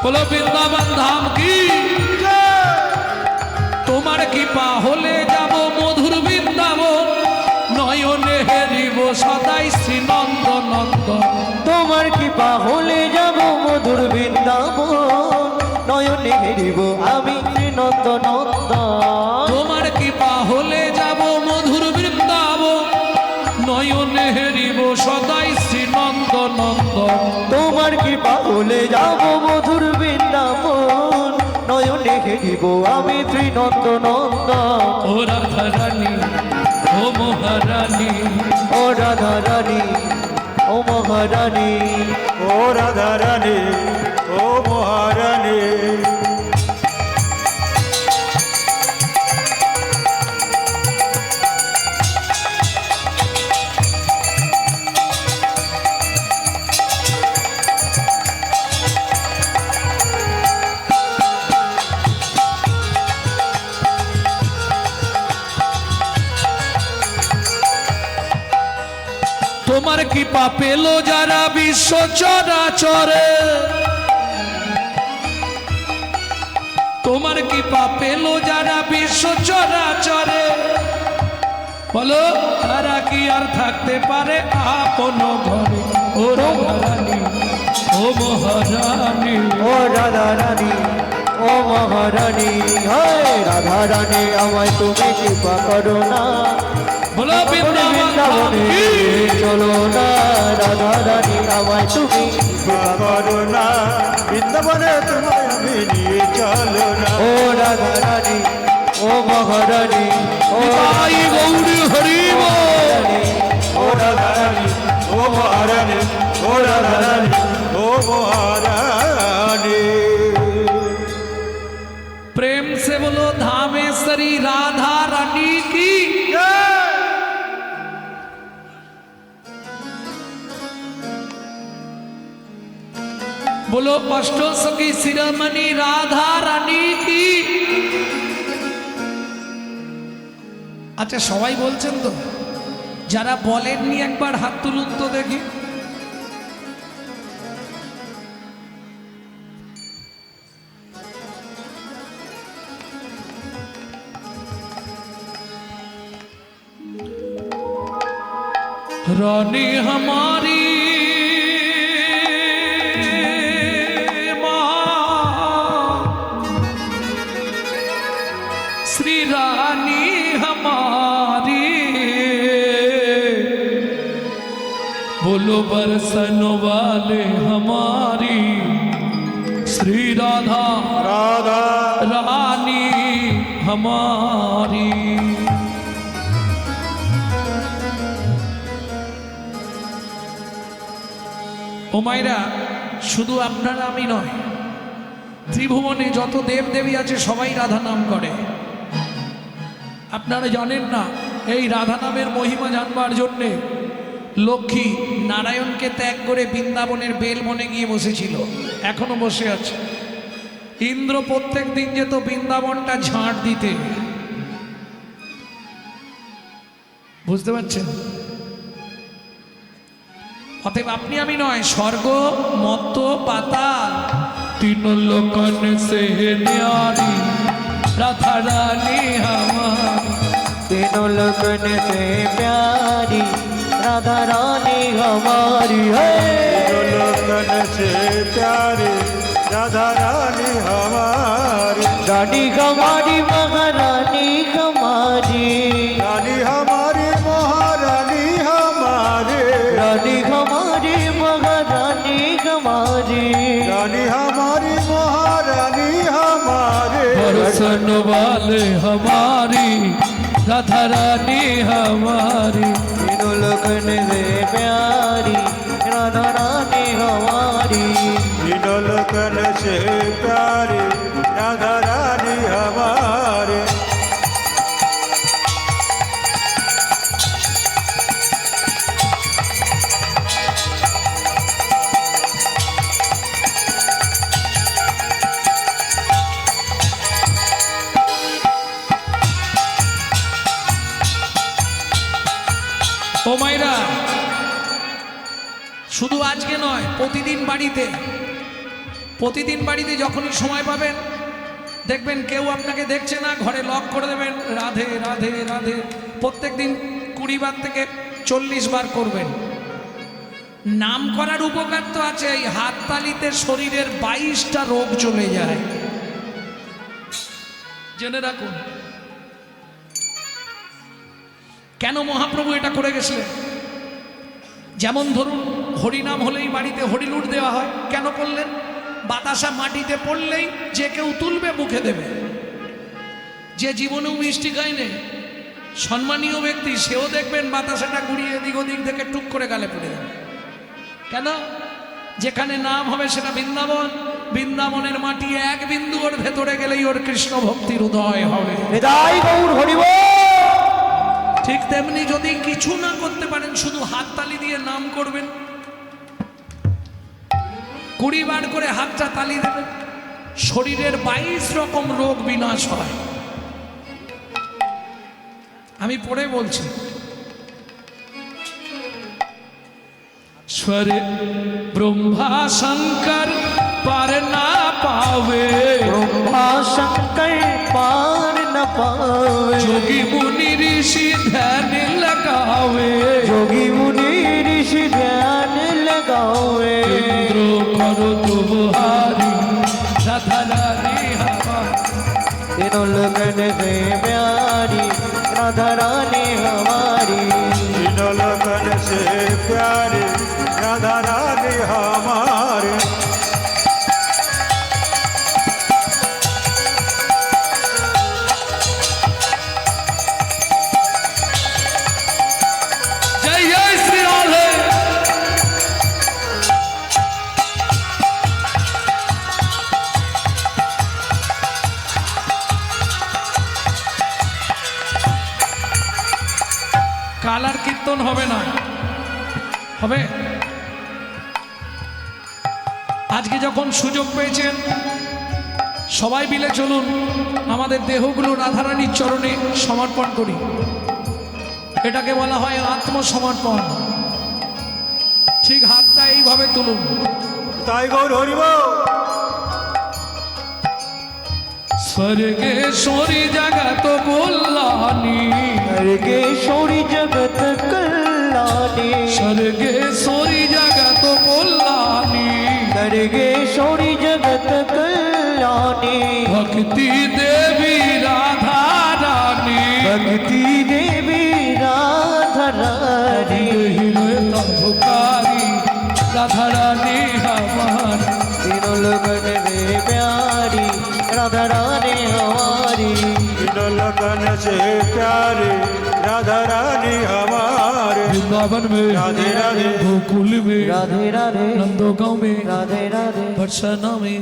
বলো বৃন্দাবন ধাম কি, তোমার কৃপা হলে যাব মধুর বৃন্দাবন, নয়নে হেরিব সদাই শ্রীনন্দ নন্দন। তোমার কৃপা হলে যাব মধুর বৃন্দাবন, নয়নে হেরিব আমি নন্দ নন্দন। তোমার কৃপা হলে যাব মধুর বৃন্দাবন, নয়নে হেরিব সদাই শ্রীনন্দ নন্দন। তোমার কৃপা হলে যাব মধুর বৃন্দাবন, নয়নে হেরিব আমি ত্রিনন্দ নন্দন। ও রাধা রানী ও মহারানী, ও রাধা রানী ও মহারানী, ও রাধা রানী ও মহারানী। তোমার কৃপা পেল যারা বিশ্ব চরাচরে, তোমার কৃপা পেল যারা বিশ্ব চরাচরে, বলো তারা কি আর থাকতে পারে আপন ঘরে। ও রাধা রানী ও মহারানী, ও রাধা রানী ও মহারানী, হয় রাধা রানী আমায় তুমি কৃপা করো না, বলো বৃন্দাবন ধাম বৃন্দাবনে কি, চলো না, রাধা রানী আমায় তুমি কৃপা করো করুণা বৃন্দাবনে তোমায় আমি নিয়ে চলো না। ও রাধা রানী ও মহারানী, ও নিতাই গৌরী হরি বল। ও রাধা রানী ও মহারানী, ও রাধা রানী ও মহারানী। प्रेम से बोलो धामेश्वरी राधा रानी की। बोलो अष्टो सखी शिरोमणि राधा रानी की। আচ্ছা সবাই বলছেন তো, যারা বলেননি একবার হাত তুলুন তো দেখি। रानी हमारी श्री रानी हमारी, बोलो बरसन वाले हमारी श्री राधा राधा रानी हमारी। ও মায়েরা, শুধু আপনারা আমি নয়, ত্রিভুবনে যত দেব দেবী আছে সবাই রাধা নাম করে। আপনারা জানেন না, এই রাধা নামের মহিমা জানবার জন্যে লক্ষ্মী নারায়ণকে ত্যাগ করে বৃন্দাবনের বেলবনে গিয়ে বসেছিল, এখনো বসে আছে। ইন্দ্র প্রত্যেক দিন যেত বৃন্দাবনটা ঝাঁট দিতে, বুঝতে পারছেন? অতএব আপনি আমি নয়, স্বর্গ মত্ত পাতাল তিন লোকন সে ন্যারি রাধা রানী আমার। तीनों लगन से प्यारी राधा रानी हमारी है, लोकन से प्यारी राधा रानी हमारी। रानी हमारी महारानी हमारी, रानी हमारी महारानी हमारे, रानी हमारी महारानी हमारी, रानी हमारी महारानी हमारे। बरसन वाले हमारी राधा रानी हमारी। तीनों लगन से प्यारी राधा रानी हमारी, तीनों लोकन से प्यारी राधा रानी हमारे। ও মায়েরা, শুধু আজকে নয়, প্রতিদিন বাড়িতে প্রতিদিন বাড়িতে যখনই সময় পাবেন দেখবেন কেউ আপনাকে দেখছে না, ঘরে লক করে দেবেন, রাধে রাধে রাধে। প্রত্যেক দিন 20 বার থেকে 40 বার করবেন। নাম করার উপকার তো আছে, এই হাততালিতে শরীরের 22টা রোগ চলে যায়, জেনে রাখুন। কেন মহাপ্রভু এটা করে গেছিলেন? যেমন ধরুন হরিনাম হলেই বাড়িতে হরিলুট দেওয়া হয়, কেন করলেন? বাতাসা মাটিতে পড়লেই যে কেউ তুলবে, মুখে দেবে। যে জীবনেও মিষ্টি খায়নি, সম্মানীয় ব্যক্তি, সেও দেখবেন বাতাসাটা ঘুরিয়ে এদিক ওদিক থেকে টুক করে গালে পড়ে যাবে। কেন? যেখানে নাম হবে সেটা বৃন্দাবন, বৃন্দাবনের মাটি এক বিন্দু ওর ভেতরে গেলেই ওর কৃষ্ণ ভক্তির উদয় হবে। হৃদয় গৌর হরিব। ঠিক তেমনি যদি কিছু না করতে পারেন, শুধু হাততালি দিয়ে নাম করবেন, 20 বার করে হাতটা তালি দেবেন, শরীরের 22 রকম রোগ বিনাশ হয়। আমি পড়ে বলছি, স্বরে ব্রহ্মা শঙ্কর পার না পাবে, ब्रह्मा शंकर पार न पावे, যোগী মুনি ঋষি ধ্যান लगावे, जोगी मुनि ऋषि ध्यान लगावे। इंद्र करो तुम्हारी राधा रानी हमारी, तीनों लगन से प्यारी राधा रानी हमारी। तीनों लगन से प्यारे राधा रानी हमारे। जय जय श्री राधे। কালার কীর্তন হবে না, হবে? আজকে যখন সুযোগ পেয়েছেন সবাই মিলে চলুন আমাদের দেহগুলো রাধারানীর চরণে সমর্পণ করি। এটাকে বলা হয় আত্মসমর্পণ। ঠিক হাতটা এইভাবে তুলুন। তাই গৌর হরিব। স্বর্গেশ্বরী জগত কল্যাণী, स्वर्गेश्वरी जगत कल्याणी, স্বর্গেশ্বরী জগত কল্যাণী, स्वर्गेश्वरी जगत कल्याणी। ভক্তি দেবী রাধা রানী, भक्ति देवी राधा रानी। হৃদয় তভকারী রাধা রানী আমার, तीनों लगन में प्यारी राधा रानी हमारी। तीनों लगन से प्यारे राधा रानी हमारे। वृंदावन में राधे राधे, गोकुल में राधे राधे नंदोगांव में राधे राधे बरसाना में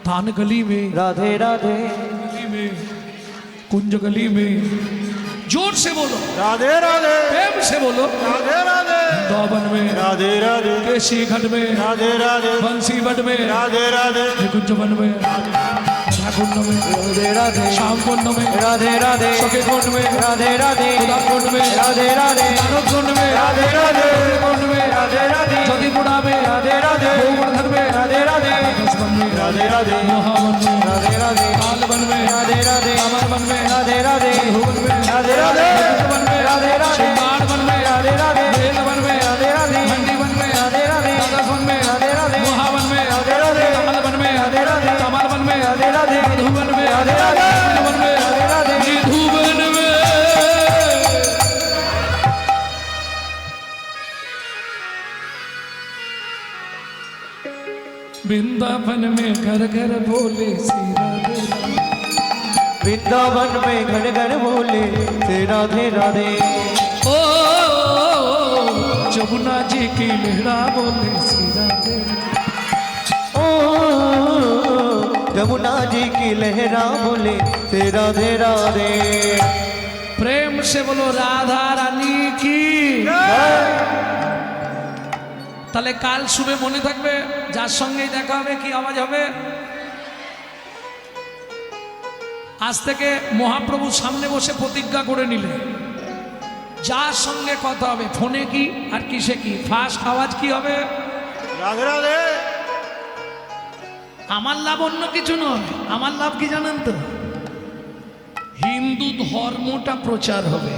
थान गली में राधे राधे गली में कुंज गली में, जोर से बोलो, राधे राधे, प्रेम से बोलो। राधे राधे, वृंदावन में राधे राधे, केसी घट में राधे राधे, बंसी बट में राधे राधे, कुंज वन में कुंड में राधे राधे श्याम कुंड में राधे राधे सखे कुंड में राधे राधे उदा कुंड में राधे राधे मानव कुंड में राधे राधे कुंड में राधे राधे ज्योतिपुरा में राधे राधे गोवर्धन में राधे राधे दसवन में राधे राधे, महावन में राधे राधे कालवन में राधे राधे अमर वन में राधे राधे भुवन में राधे राधे वन में राधे राधे श्रृंगार वन में राधे राधे बेल वन में राधे राधे मंडी वन में राधे राधे दादस वन में राधे राधे महावन में राधे राधे कमल वन में राधे राधे कमल वन में राधे राधे मधुवन में राधे राधे वन में राधे राधे निधुवन में। वृंदावन में घर घर बोले श्री राधे राधे। वृंदावन में घर घर बोले से राधे राधे। ओ जमुना जी की लहरा बोले श्री राधे। ओ यमुना जी की लहरा बोले से राधे राधे। प्रेम से बोलो राधा रानी की। তাহলে কাল শুভে মনে থাকবে, যার সঙ্গেই দেখা হবে কি আওয়াজ হবে? আজ থেকে মহাপ্রভু সামনে বসে প্রতিজ্ঞা করে নিলে যার সঙ্গে কথা হবে, ফোনে কি আর কিসে কি, ফার্স্ট আওয়াজ কি হবে? राधे राधे, আমার লাভ অন্য কিছু নয়, আমার লাভ কি জানেন তো? হিন্দু ধর্মটা প্রচার হবে।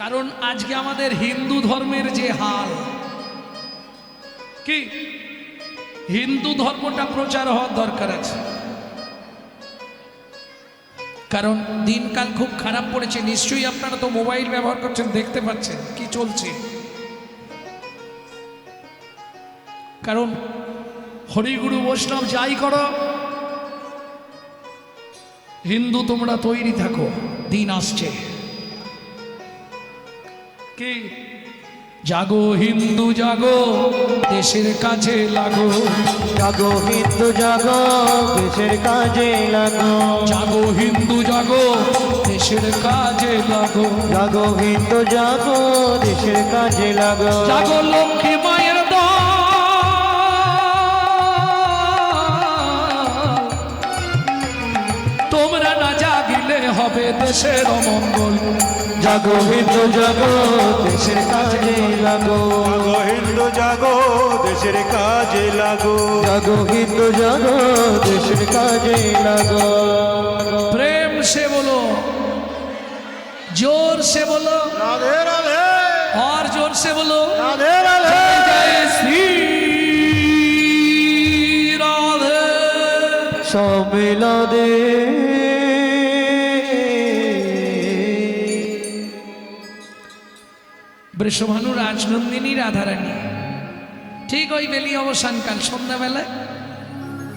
কারণ আজকে আমাদের হিন্দু ধর্মের যে হাল, কি হিন্দু ধর্মটা প্রচার হওয়ার দরকার আছে। কারণ দিনকাল খুব খারাপ পড়েছে, নিশ্চয়ই আপনারা তো মোবাইল ব্যবহার করছেন, দেখতে পাচ্ছেন কি চলছে। কারণ হরিগুরু বৈষ্ণব যাই করো, হিন্দু তোমরা তৈরি থাকো, দিন আসছে। কি জাগো হিন্দু জাগো, দেশের কাজে লাগো। জাগো হিন্দু জাগো, দেশের কাজে লাগো। জাগো হিন্দু জাগো, দেশের কাজে লাগো। জাগো হিন্দু জাগো, দেশের কাজে লাগো। জাগো লক্ষ্মী মায়ের দল, তোমরা না জাগিলে হবে দেশের অমঙ্গল। জাগো হিন্দু জাগো, দেশের কাজে লাগো। জাগো হিন্দু জাগো, দেশের কাজে লাগো। জাগো হিন্দু জাগো, দেশের কাজে লাগো। प्रेम से बोलो, जोर से बोलो, রাধে রাধে, और जोर से बोलो, রাধে রাধে। जय श्री राधे। সম্মিলনে বৃষভানু রাজনন্দিনী রাধারানী ঠিক ওই বেলি অবসানকাল সন্ধ্যাবেলায়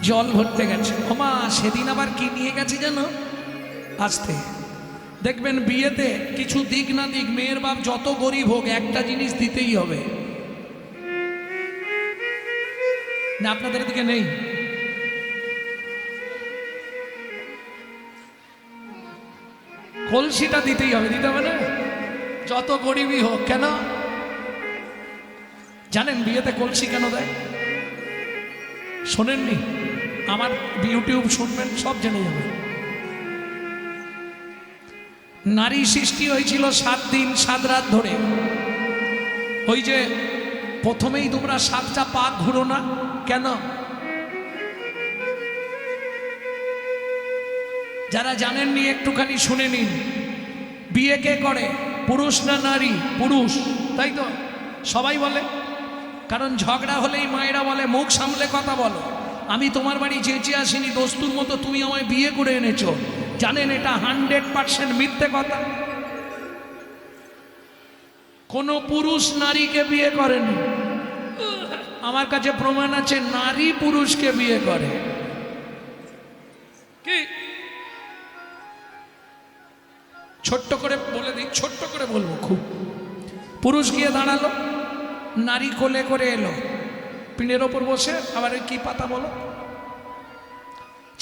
জল ভরতে গেছে। ওমা সেদিন আবার কি নিয়ে গেছে যেন, আসতে দেখবেন বিয়েতে কিছু দিক না দিক মেয়ের বাপ যত গরিব হোক একটা জিনিস দিতেই হবে। না আপনাদের দিকে নেই? কলসিটা দিতেই হবে, দিতে হবে না? যত গরিবই হোক। কেন জানেন বিয়েতে কলসি কেন দেয়? শোনেননি? আমার ইউটিউব শুনবেন, সব জেনে যাবেন। নারী সৃষ্টি হয়েছিল 7 দিন 7 রাত ধরে। ওই যে প্রথমেই তোমরা 7টা পাক ঘুরো না কেন? যারা জানেননি একটুখানি শুনে নিন। বিয়ে কে করে? পুরুষ না নারী? পুরুষ, তাই তো সবাই বলে। কারণ ঝগড়া হলেই মায়েরা বলে মুখ সামলে কথা বলো, আমি তোমার বাড়ি চেঁচে আসিনি, দস্তুর মতো তুমি আমায় বিয়ে করে এনেছো। জানেন এটা 100% মিথ্যে কথা। কোনো পুরুষ নারীকে বিয়ে করেনি। আমার কাছে প্রমাণ আছে নারী পুরুষকে বিয়ে করে। কি ছোট্ট করে বলে দিই, ছোট্ট করে বলবো খুব। পুরুষ গিয়ে দাঁড়ালো, নারী কোলে করে এলো, পিঠের ওপর বসে আবার কি পাতা বলো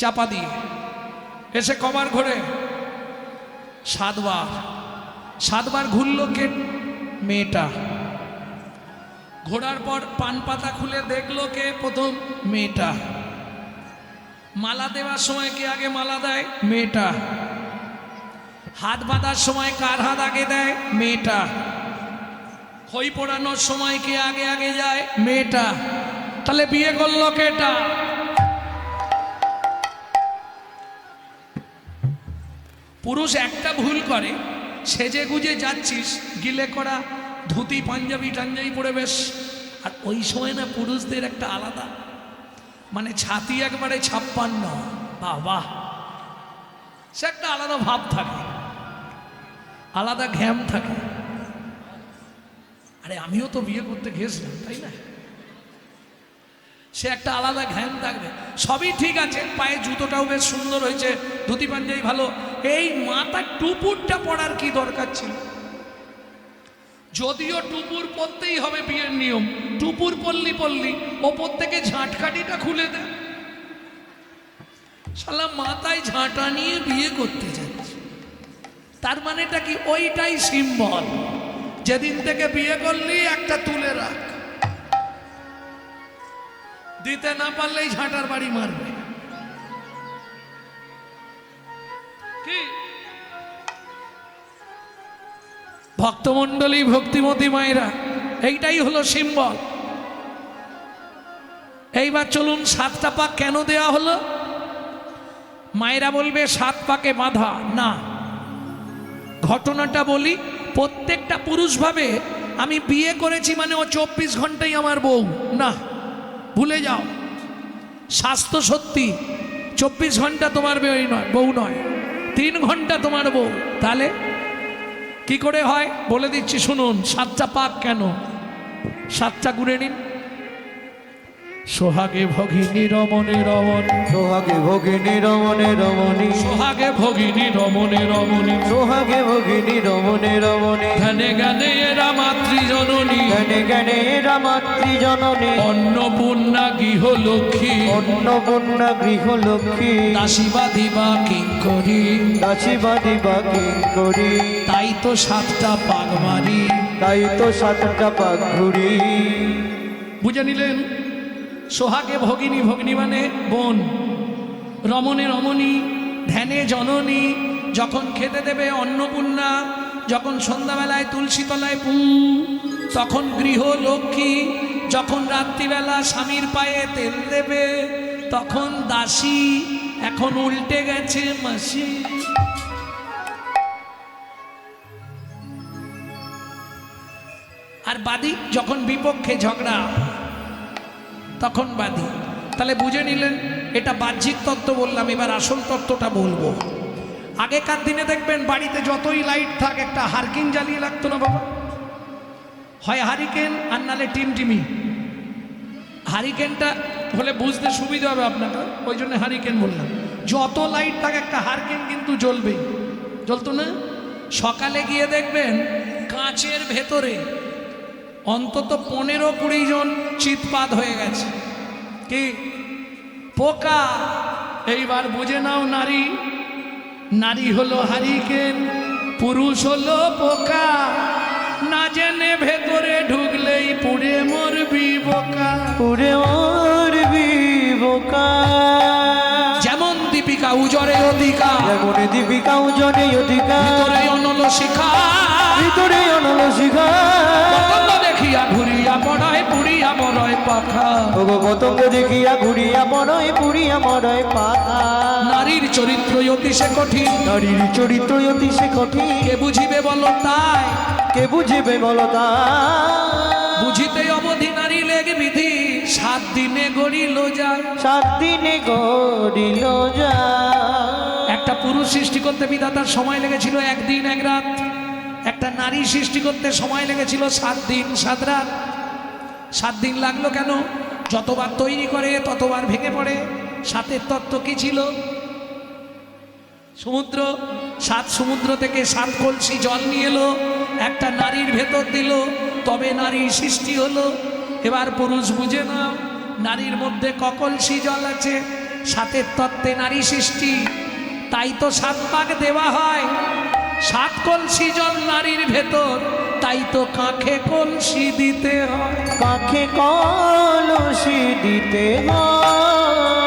চাপা দিয়ে এসে কবার ঘোরে 7 বার। 7 বার ঘুরলো কে? মেয়েটা। ঘোরার পর পান পাতা খুলে দেখলো কে? প্রথম মেয়েটা। মালা দেওয়ার সময় কে আগে মালা দেয়? মেয়েটা। হাত বাঁধার সময় কার হাত আগে দেয়? মেয়েটা। খই পোড়ানোর সময় কে আগে আগে যায়? মেয়েটা। তাহলে বিয়ে করলো কেটা? পুরুষ একটা ভুল করে, সেজে গুজে যাচ্ছিস গিলে করা ধুতি পাঞ্জাবি টাঞ্জাবি পরে বেশ, আর ওই সময় না পুরুষদের একটা আলাদা মানে ছাতি একবারে 56, বাহ বাহ, সে একটা আলাদা ভাব থাকে, আলাদা ঘ্যাম থাকে। আরে আমিও তো বিয়ে করতে গেছিলাম, তাই না? সে একটা আলাদা ঘ্যাম থাকবে। সবই ঠিক আছে, পায়ে জুতোটাও বেশ সুন্দর হয়েছে, ধুতি পাঞ্জাবি ভালো। এই মাথার টুপুরটা পরার কি দরকার ছিল? যদিও টুপুর পরতেই হবে, বিয়ের নিয়ম। টুপুর পল্লি ওপর থেকে ঝাঁটকাটিটা খুলে দে। শালা মাথায় ঝাঁটা নিয়ে বিয়ে করতে যাচ্ছে, তার মানেটা কি? ওইটাই সিম্বল। যেদিন থেকে বিয়ে করলি একটা তুলে রাখ, দিতে না পারলেই ঝাঁটার বাড়ি মারবে। কি ভক্তমণ্ডলী, ভক্তিমতী মায়েরা, এইটাই হলো সিম্বল। এইবার চলুন 7টা পাক কেন দেওয়া হলো? মায়েরা বলবে 7 পাকে বাঁধা না, ঘটনাটা বলি। প্রত্যেকটা পুরুষ ভাবে আমি বিয়ে করেছি মানে ও 24 ঘন্টাই আমার বউ, না, ভুলে যাও। স্বাস্থ্য সত্যি 24 ঘন্টা তোমার বউ নয়, 3 ঘন্টা তোমার বউ। তাহলে কি করে হয় বলে দিচ্ছি শুনুন। 7টা পাক কেন, 7টা গুণে নিন। সোহাগে ভগিনী রমণে রমণী, সোহাগে ভগিনী রমণে রমণী, সোহাগে ভগিনী রমণে রমণী, সোহাগে ভগিনী রমণে রমণী, ধ্যানে জ্ঞানে এরা মাতৃজননী, জ্ঞানে জ্ঞানে এরা মাতৃজননী, অন্নপূর্ণা গৃহলক্ষ্মী, অন্নপূর্ণা গৃহলক্ষ্মী, দাসীবাদী বা কিঙ্করী, দাসীবাদী বা কিঙ্করী। তাই তো 7টা পাক মারি। তাই তো 7টা পাক ঘুরি। বুঝে নিলেন? সোহাগে ভগিনী, ভগিনী মানে বোন, রমণে রমণী, ধ্যানে জননী, যখন খেতে দেবে অন্নপূর্ণা, যখন সন্ধ্যাবেলায় তুলসী তলায় পু, তখন গৃহলক্ষ্মী, যখন রাত্রিবেলা স্বামীর পায়ে তেল দেবে তখন দাসী, এখন উল্টে গেছে মাসি। আর বাদী যখন বিপক্ষে ঝগড়া তখন বাদী। তাহলে বুঝে নিলেন, এটা বাহ্যিক তত্ত্ব বললাম, এবার আসল তত্ত্বটা বলবো। আগেকার দিনে দেখবেন বাড়িতে যতই লাইট থাক একটা হারকিন জ্বালিয়ে লাগতো না বাবা? হয় হারিকেন আর নালে টিমটিমি। হারিকেনটা হলে বুঝতে সুবিধা হবে আপনাকে, ওই জন্য হারিকেন বললাম। যত লাইট থাক একটা হারকেন কিন্তু জ্বলবেই, জ্বলতো না? সকালে গিয়ে দেখবেন কাঁচের ভেতরে অন্তত 15-20 জন চিৎপাত হয়ে গেছে। কি পোকা? এইবার বুঝে নাও, নারী, নারী হলো হারিকেন, পুরুষ হলো পোকা। না জেনে ভেতরে ঢুকলেই পুড়ে মরবি বোকা, পুরে মরবি বোকা। যেমন দীপিকা উজরে অধিকা, যেমন দীপিকা উজরে অধিকা, ভিতরে অনল শিখা, ভিতরে অনল শিখা। পতঙ্গ দেখিয়া ঘুরিয়া পড়ায় পুড়িয়া মরয় পাখা, ওগো পতঙ্গ দেখিয়া ঘুরিয়া মরয় পুড়িয়া মরয় পাখা। নারীর চরিত্র অতিশে কঠিন, নারীর চরিত্র অতিশে কঠিন, কে বুঝিবে বলো তাই, কে বুঝিবে বলো তা। বুঝিতে অবধি নারী লেগ বিধি, 7 দিনে গড়িল যায়। 7 দিনে গড়িল যায়। একটা পুরুষ সৃষ্টি করতে বিধাতার সময় লেগেছিল 1 দিন 1 রাত, একটা নারী সৃষ্টি করতে সময় লেগেছিল 7 দিন 7 রাত। 7 দিন লাগলো কেন? যতবার তৈরি করে ততবার ভেঙে পড়ে। 7-এর তত্ত্ব কি ছিল? সমুদ্র। 7 সমুদ্র থেকে 7 কলসি জল নিয়ে এলো, একটা নারীর ভেতর দিল, তবে নারীর সৃষ্টি হলো। এবার পুরুষ বুঝে নাও, নারীর মধ্যে কলসি জল আছে, 7-এর তত্ত্বে নারী সৃষ্টি। তাই তো 7 পাক দেওয়া হয়। 7 কলসি জল নারীর ভেতর, তাই তো কাঁখে কলসি দিতে হয়। কাঁখে কলসি দিতে হয়।